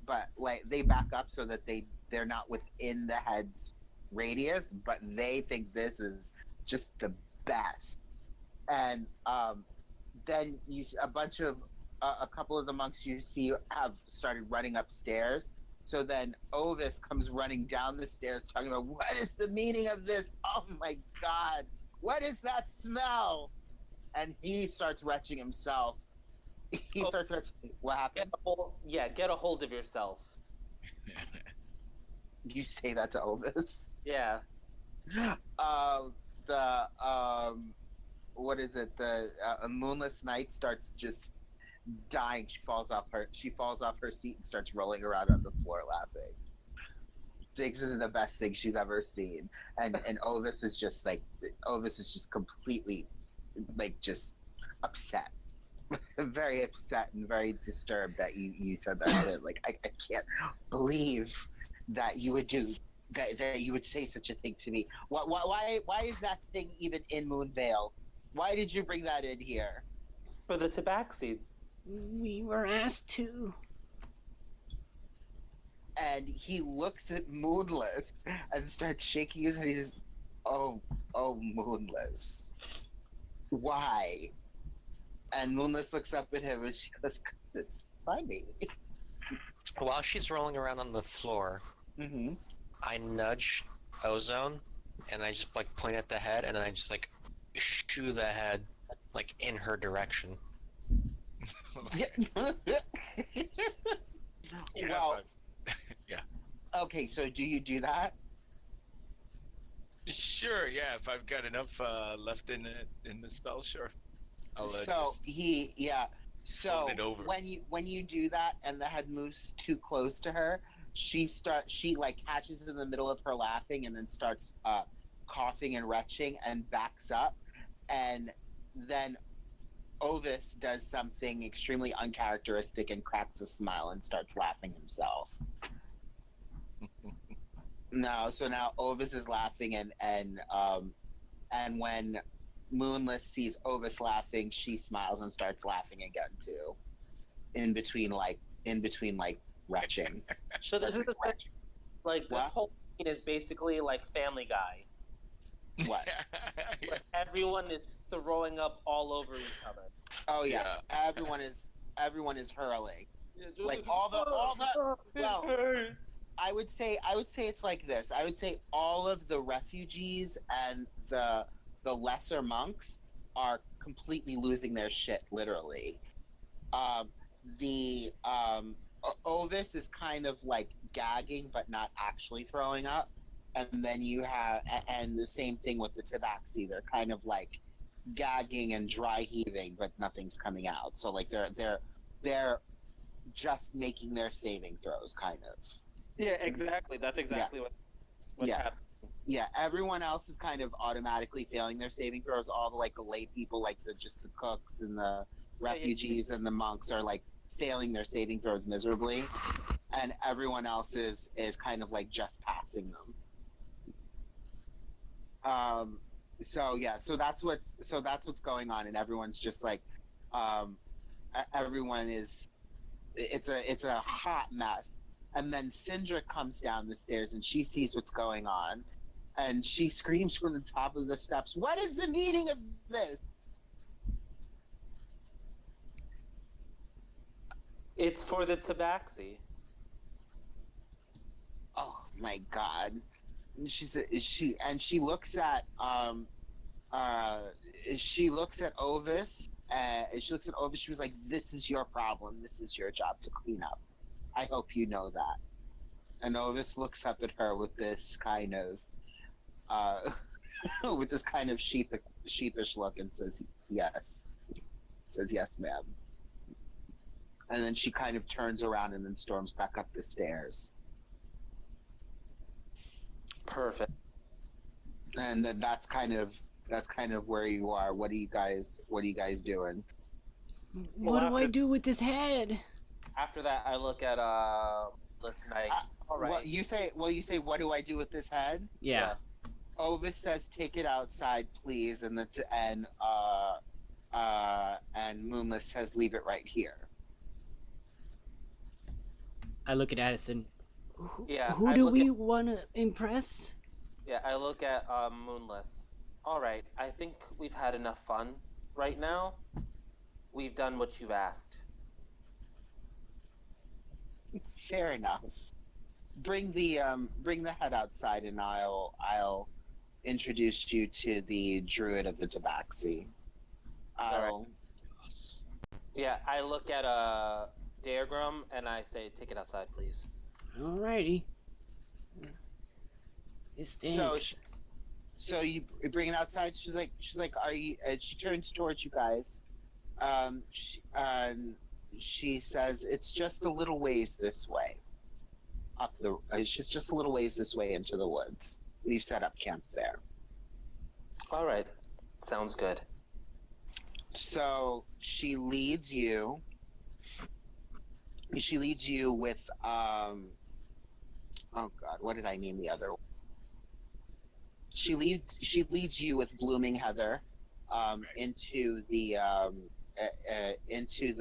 But like they back up so that they're not within the head's radius, but they think this is just the best. And then you a couple of the monks you see have started running upstairs. So then Ovis comes running down the stairs talking about, what is the meaning of this? Oh my god, what is that smell? And he starts retching himself. Starts retching. What happened? Get a hold of yourself. You say that to Ovis? Yeah. What is it? The Moonless Night starts just dying. She falls off her seat and starts rolling around on the floor laughing. This is the best thing she's ever seen. And Ovis is just completely like just upset. Very upset and very disturbed that you said that to him. Like I can't believe that you would do that you would say such a thing to me. Why is that thing even in Moonvale? Why did you bring that in here? For the Tabaxi. We were asked to. And he looks at Moonless and starts shaking his head. He just, oh, Moonless. Why? And Moonless looks up at him and she goes, 'cause it's funny. While she's rolling around on the floor, Mm-hmm. I nudge Ozone, and I just like point at the head, and then I just like shoo the head like in her direction. Well, yeah. Okay, so do you do that? Sure. Yeah. If I've got enough left in the spell, sure. I'll So just So fold it over. when you do that and the head moves too close to her, she like catches in the middle of her laughing and then starts coughing and retching and backs up, and then Ovis does something extremely uncharacteristic and cracks a smile and starts laughing himself. So now Ovis is laughing and when Moonless sees Ovis laughing, she smiles and starts laughing again too. In between retching. So this is retching. like this What? whole scene is basically like Family Guy. What? Where everyone is throwing up all over each other. Oh yeah, everyone is hurling. Like all the well, I would say it's like this. I would say all of the refugees and the lesser monks are completely losing their shit, literally. The Ovis is kind of like gagging but not actually throwing up, and then you have and the same thing with the Tabaxi. They're kind of like gagging and dry heaving, but nothing's coming out. So like they're just making their saving throws, kind of. Yeah, exactly. That's exactly what's happening. Yeah, everyone else is kind of automatically failing their saving throws. All the like the lay people, like the cooks and the refugees and the monks are like failing their saving throws miserably, and everyone else is kind of like just passing them. So that's what's going on, and everyone's just like, everyone is. It's a hot mess. And then Syndra comes down the stairs and she sees what's going on, and she screams from the top of the steps, "What is the meaning of this?" It's for the Tabaxi. Oh my god! And she looks at she looks at Ovis. She looks at Ovis. She was like, "This is your problem. This is your job to clean up. I hope you know that." And Ovis looks up at her with this kind of sheepish look and says, "Yes." Says, "Yes, ma'am." And then she kind of turns around and then storms back up the stairs. Perfect. And then that's kind of where you are. What are you guys doing? What do I do with this head? After that, I look at listen, all right. Well, you say, what do I do with this head? Yeah. Ovis says, "Take it outside, please," and Moonless says, "Leave it right here." I look at Addison. Yeah. Who do we want to impress? Yeah, I look at Moonless. All right, I think we've had enough fun right now. We've done what you've asked. Fair enough. Bring the head outside, and I'll introduce you to the druid of the Tabaxi. Yeah, I look at Daergram and I say, "Take it outside, please." Alrighty. It stinks. So you bring it outside. She's like, "Are you?" She turns towards you guys. She says, "It's just a little ways this way. It's just a little ways this way into the woods. We've set up camp there." All right, sounds good. So she leads you. She leads you with oh god, what did I name the other one? She leads you with blooming heather into the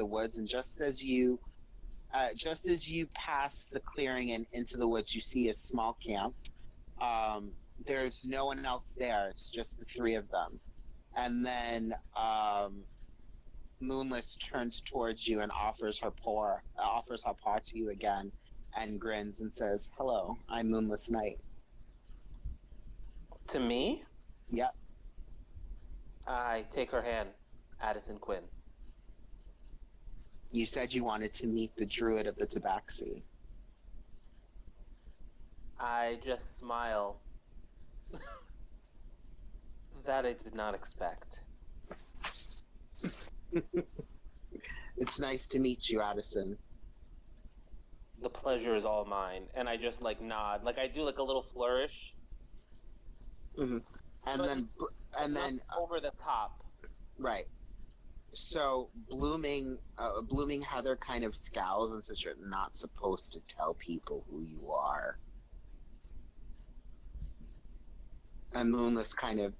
woods, and just as you pass the clearing and into the woods, you see a small camp. There's no one else there. It's just the three of them. And then Moonless turns towards you and offers her paw to you again, and grins and says, "Hello, I'm Moonless Knight." To me? Yep. I take her hand, Addison Quinn. You said you wanted to meet the druid of the Tabaxi. I just smile. That I did not expect. It's nice to meet you, Addison. The pleasure is all mine. And I just like nod. Like I do like a little flourish. Mm-hmm. And then over the top. Right. So blooming heather kind of scowls and says, "You're not supposed to tell people who you are." And Moonless kind of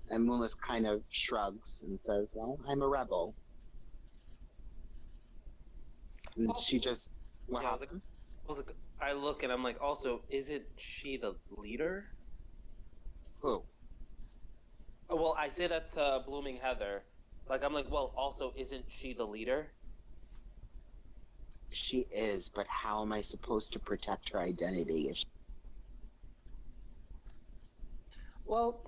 shrugs and says, "Well, I'm a rebel." And she just what happened? I look and I'm like, also, isn't she the leader? Who? Well, I say that to Blooming Heather. Like, I'm like, well, also, isn't she the leader? She is, but how am I supposed to protect her identity? Well,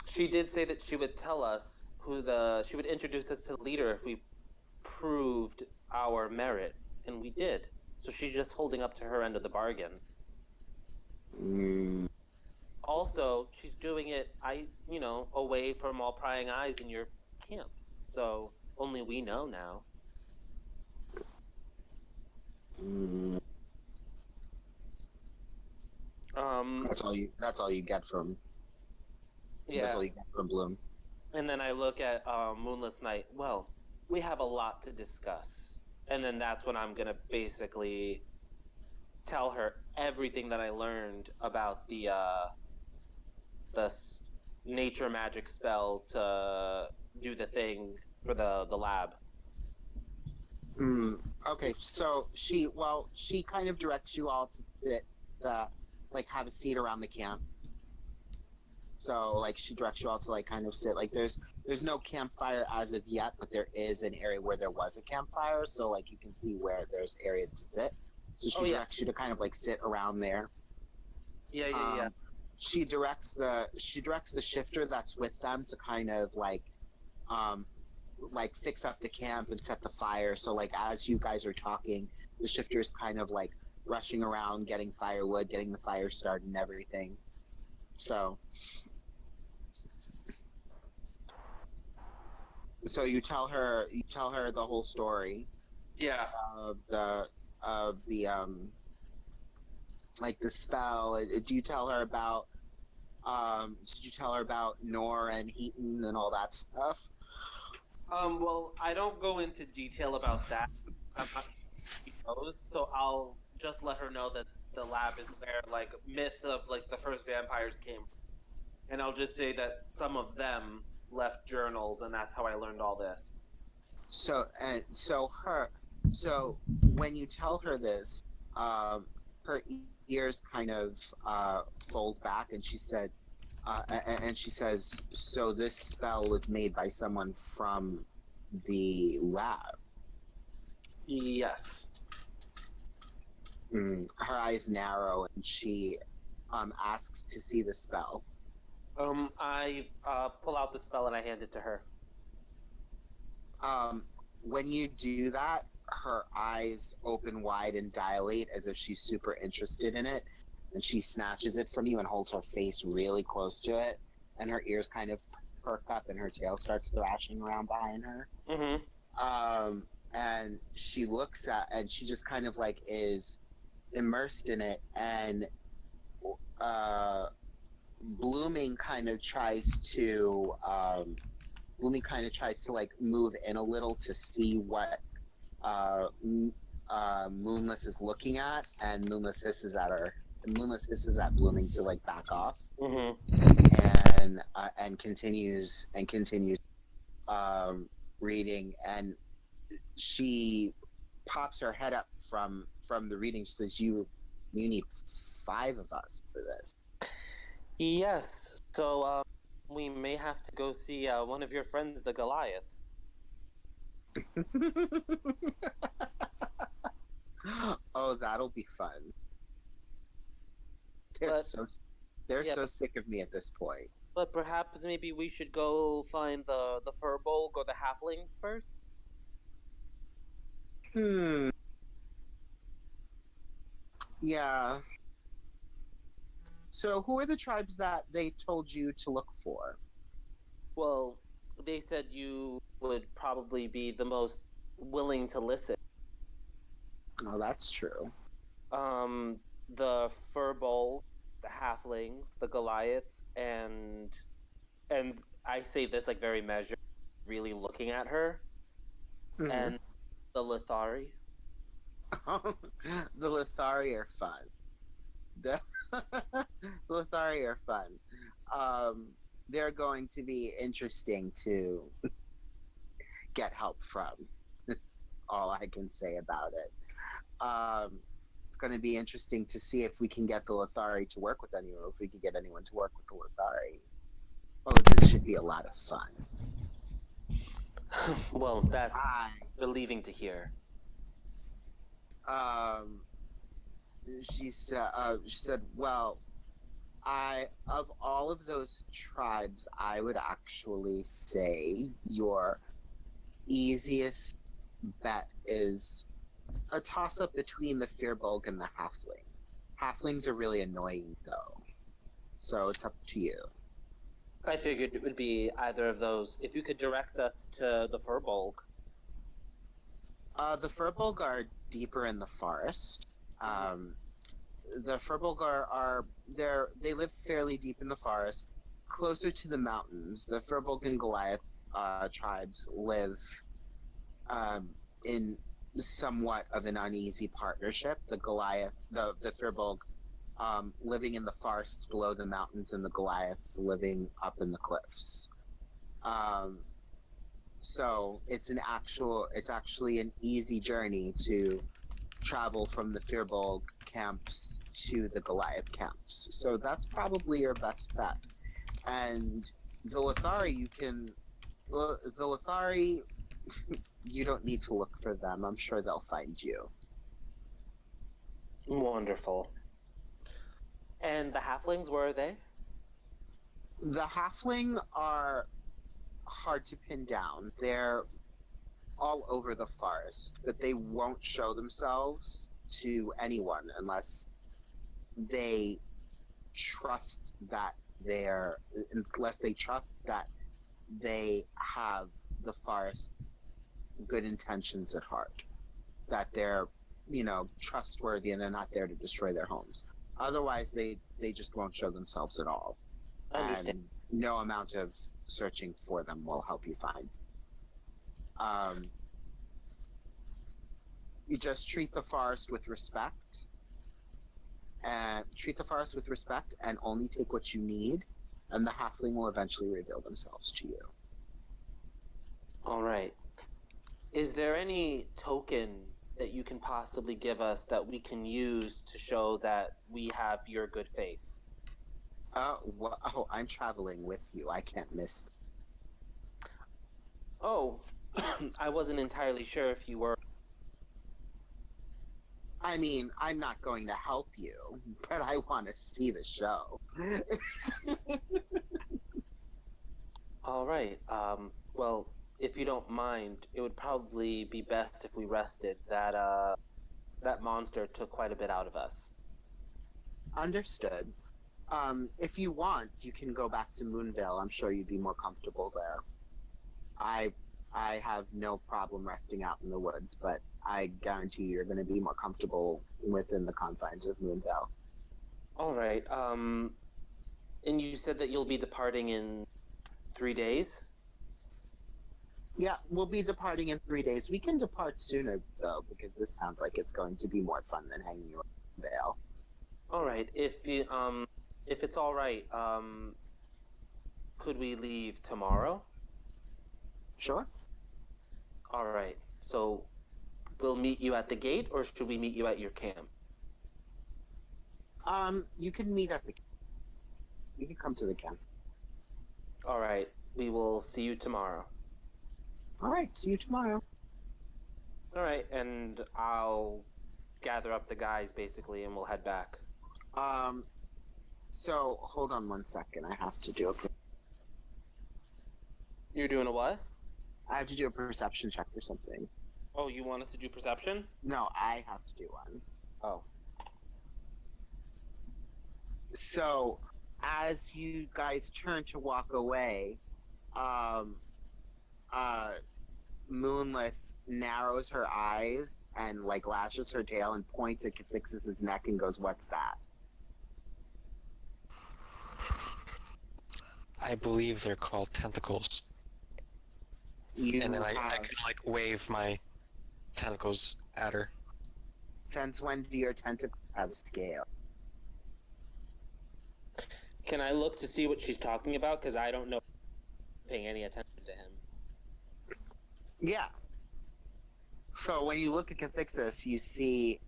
she did say that she would tell us she would introduce us to the leader if we proved our merit, and we did. So she's just holding up to her end of the bargain. Mm, Also, she's doing it, away from all prying eyes in your camp. So only we know now. mm, Um, that's all you. That's all you get from. That's yeah. all you get from Bloom. And then I look at Moonless Night. Well, we have a lot to discuss. And then that's when I'm gonna basically tell her everything that I learned about the nature magic spell to do the thing for the lab. Okay, so she kind of directs you all to sit, have a seat around the camp. So like she directs you all to like kind of sit. Like there's no campfire as of yet, but there is an area where there was a campfire, so like you can see where there's areas to sit. So she directs you to kind of like sit around there. Yeah. She directs the shifter that's with them to kind of like fix up the camp and set the fire. So like as you guys are talking, the shifter's kind of like rushing around, getting firewood, getting the fire started and everything. So you tell her the whole story. Yeah. Of the like the spell. Did you tell her about Nor and Heaton and all that stuff? Well, I don't go into detail about that. I'm not sure she knows, so I'll just let her know that the lab is where like myth of like the first vampires came from. And I'll just say that some of them left journals, and that's how I learned all this. So when you tell her this, her ears kind of fold back, and she says, "So this spell was made by someone from the lab." Yes. Her eyes narrow, and she asks to see the spell. I pull out the spell and I hand it to her. When you do that, her eyes open wide and dilate as if she's super interested in it, and she snatches it from you and holds her face really close to it, and her ears kind of perk up and her tail starts thrashing around behind her. Mm-hmm. And she looks at, and she just kind of like is immersed in it, and Blooming kind of tries to like move in a little to see what Moonless is looking at, and Moonless hisses at her. And Moonless hisses at Blooming to like back off, and continues reading, and she pops her head up from the reading. She says, "You need 5 of us for this." Yes. So we may have to go see one of your friends, the Goliaths. Oh, that'll be fun. They're so sick of me at this point. But perhaps maybe we should go find the Furbolg or the Halflings first? Yeah. So who are the tribes that they told you to look for? Well, they said you would probably be the most willing to listen. Oh, that's true. The Furbolg, the Halflings, the Goliaths, and I say this like very measured, really looking at her, and the Lithari. The Lithari are fun. The Lithari are fun. They're going to be interesting to get help from. That's all I can say about it. It's going to be interesting to see if we can get the Lithari to work with anyone, if we can get anyone to work with the Lithari. Oh, this should be a lot of fun. Well, that's I, relieving to hear. she said, well, of all of those tribes, I would actually say your easiest bet is a toss-up between the Firbolg and the Halfling. Halflings are really annoying, though, so it's up to you. I figured it would be either of those. If you could direct us to the Firbolg. The Firbolg are deeper in the forest. The Firbolg they live fairly deep in the forest, closer to the mountains. The Firbolg and Goliath tribes live in somewhat of an uneasy partnership. The Firbolg living in the forests below the mountains, and the Goliath living up in the cliffs. So it's actually an easy journey to travel from the Firbolg camps to the Goliath camps. So that's probably your best bet. And the Lithari, you don't need to look for them. I'm sure they'll find you. Wonderful. And the halflings, where are they? The halfling are hard to pin down. They're all over the forest, but they won't show themselves to anyone unless they trust that they have the forest good intentions at heart, that they're trustworthy and they're not there to destroy their homes. Otherwise they just won't show themselves at all. I understand. And no amount of searching for them will help you find. You just treat the forest with respect, and only take what you need, and the halfling will eventually reveal themselves to you. All right. Is there any token that you can possibly give us that we can use to show that we have your good faith? I'm traveling with you. I can't miss. Oh, I wasn't entirely sure if you were. I mean, I'm not going to help you, but I want to see the show. All right. Well, if you don't mind, it would probably be best if we rested. That monster took quite a bit out of us. Understood. If you want, you can go back to Moonvale. I'm sure you'd be more comfortable there. I have no problem resting out in the woods, but I guarantee you're going to be more comfortable within the confines of Moonvale. All right. And you said that you'll be departing in 3 days? Yeah, we'll be departing in 3 days. We can depart sooner, though, because this sounds like it's going to be more fun than hanging around Vale. All right. If it's all right, could we leave tomorrow? Sure. All right. So we'll meet you at the gate, or should we meet you at your camp? You can meet at the. You can come to the camp. All right. We will see you tomorrow. All right. See you tomorrow. All right, and I'll gather up the guys basically, and we'll head back. So hold on 1 second. I have to do a. You're doing a what? I have to do a perception check for something. Oh, you want us to do perception? No, I have to do one. Oh. So, as you guys turn to walk away, Moonless narrows her eyes and lashes her tail and points at Cathixis' neck and goes, "What's that?" I believe they're called tentacles. And then I can wave my tentacles at her. Since when do your tentacles have scale? Can I look to see what she's talking about? Because I don't know paying any attention to him. Yeah. So when you look at Cathixis, you see...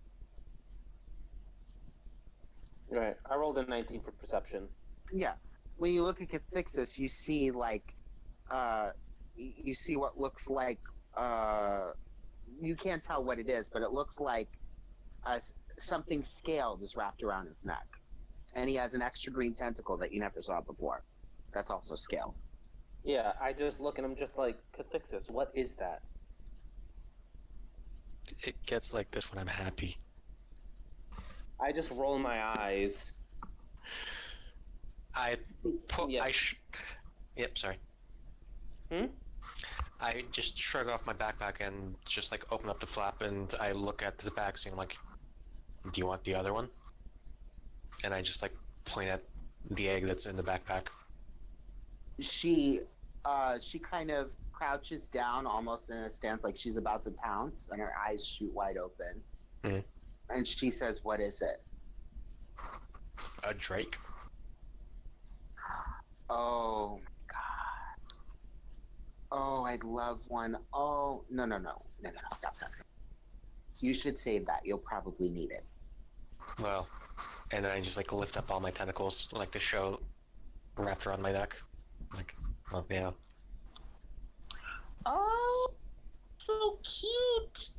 Right. I rolled a 19 for perception. Yeah. when you look at Cathixis, you see like you see what looks like you can't tell what it is, but it looks like something scaled is wrapped around his neck, and he has an extra green tentacle that you never saw before. That's also scaled. Yeah, I just look at him just like, Cathixis, what is that? It gets like this when I'm happy. I just roll my eyes. Yep, sorry. I just shrug off my backpack and just like open up the flap, and I look at the back scene like, do you want the other one? And I just like point at the egg that's in the backpack. She kind of crouches down almost in a stance like she's about to pounce, and her eyes shoot wide open. Mhm. And she says, "What is it?" A drake. Oh God. Oh, I'd love one. Oh, no. Stop. You should save that. You'll probably need it. Well, and then I just like lift up all my tentacles, like the show wrapped around my neck. Like, well, yeah. Oh, so cute.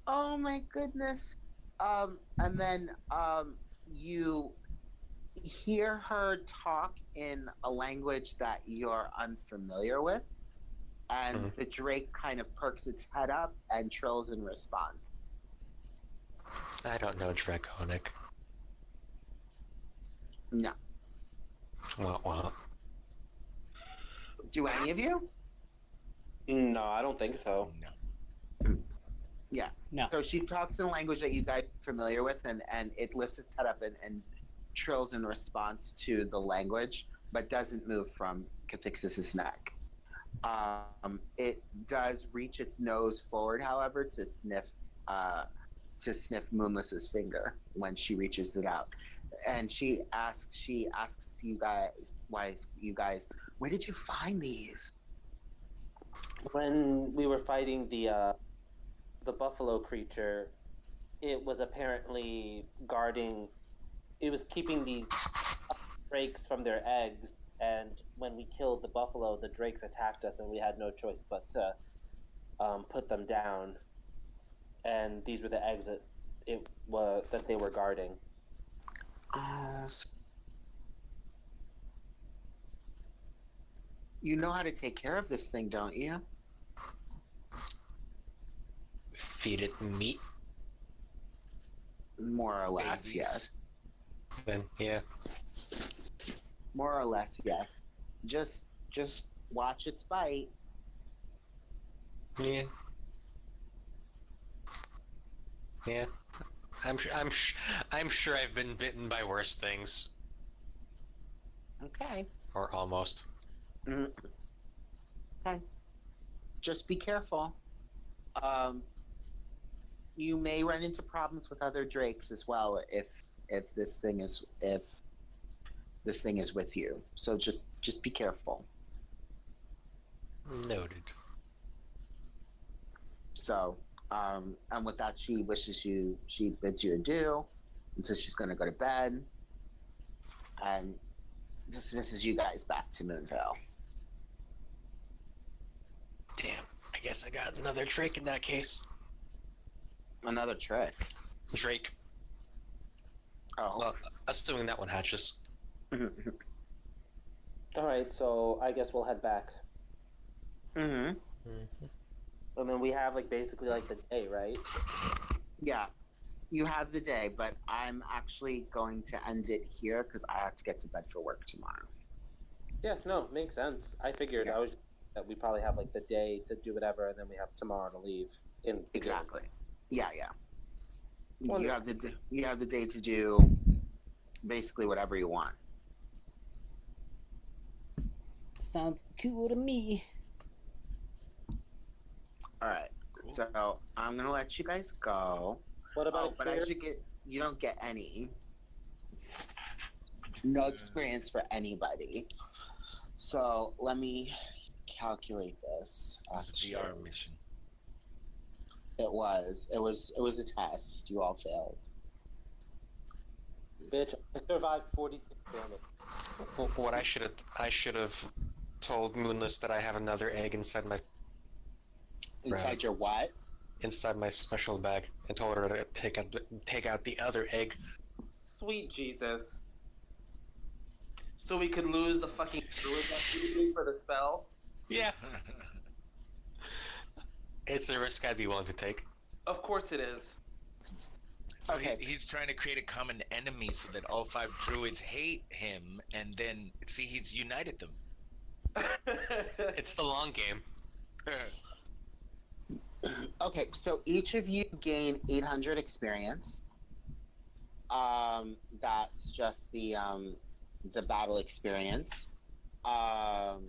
Oh my goodness. And then you hear her talk in a language that you're unfamiliar with, and the drake kind of perks its head up and trills in response. I don't know Draconic. No. What? Do any of you? No, I don't think so. No. Yeah. No. So she talks in a language that you guys are familiar with, and it lifts its head up and trills in response to the language, but doesn't move from Cathixis' neck. It does reach its nose forward, however, to sniff Moonless's finger when she reaches it out, and she asks you guys, where did you find these? When we were fighting the buffalo creature, it was apparently guarding. It was keeping these drakes from their eggs, and when we killed the buffalo, the drakes attacked us, and we had no choice but to put them down. And these were the eggs that they were guarding. You know how to take care of this thing, don't you? Feed it meat? More or less, Babies. yes. Then, yeah. More or less, yes. Just watch its bite. Yeah. Yeah. I'm sure I've been bitten by worse things. Okay. Or almost. Okay. Just be careful. You may run into problems with other drakes as well if this thing is with you. So just be careful. Noted. So, and with that, she bids you adieu, and says she's going to go to bed, and dismisses you guys back to Moonville. Damn, I guess I got another drake in that case. Another trick. Drake. Oh. Well, assuming that one hatches. All right, so I guess we'll head back. Mm-hmm. And then we have basically the day, right? Yeah. You have the day, but I'm actually going to end it here because I have to get to bed for work tomorrow. Yeah, no, makes sense. I figured that we probably have the day to do whatever, and then we have tomorrow to leave. Exactly. Yeah. Wonderful. You have the day to do basically whatever you want. Sounds cool to me. All right. So I'm gonna let you guys go. What about but you don't get any. No experience for anybody. So let me calculate this. It was a VR mission. It was a test. You all failed. Bitch, I survived 46 damage. What I should have told Moonless that I have another egg inside my Inside your what? inside my special bag, and told her to take out the other egg. Sweet Jesus. So we could lose the fucking druid that's using for the spell? Yeah, it's a risk I'd be willing to take. Of course it is. So Okay. he's trying to create a common enemy so that all 5 druids hate him, and then see he's united them. It's the long game. Okay, so each of you gain 800 experience. That's just the battle experience. What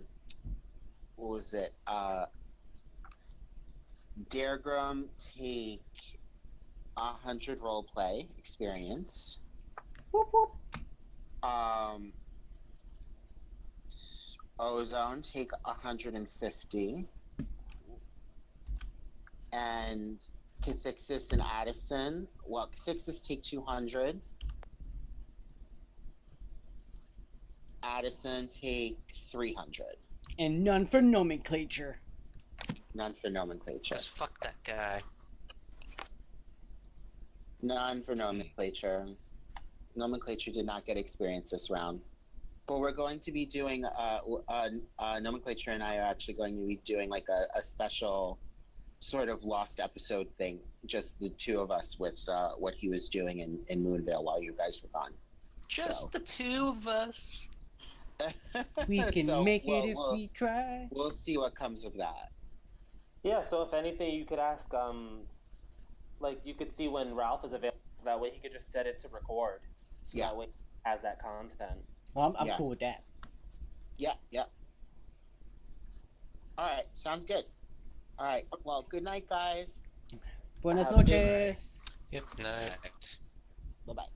was it? Daergram take 100 roleplay experience. Whoop whoop. Ozone take 150. And Cathixis and Addison, well, Cathixis take 200. Addison take 300. And none for Nomenclature. None for Nomenclature. Just fuck that guy. None for Nomenclature. Nomenclature did not get experience this round. But we're going to be doing, Nomenclature and I are actually going to be doing like a special sort of lost episode thing, just the two of us with what he was doing in Moonvale while you guys were gone. Just the two of us. We can So, make well, it if we try. We'll see what comes of that. Yeah, so if anything, you could ask, like, you could see when Ralph is available, so that way he could just set it to record. So Yeah. that way he has that content. Well, I'm Yeah. cool with that. Yeah. All right, sounds good. All right, well, good night, guys. Buenas Have a good noches. Yep. Night. Right. Bye-bye.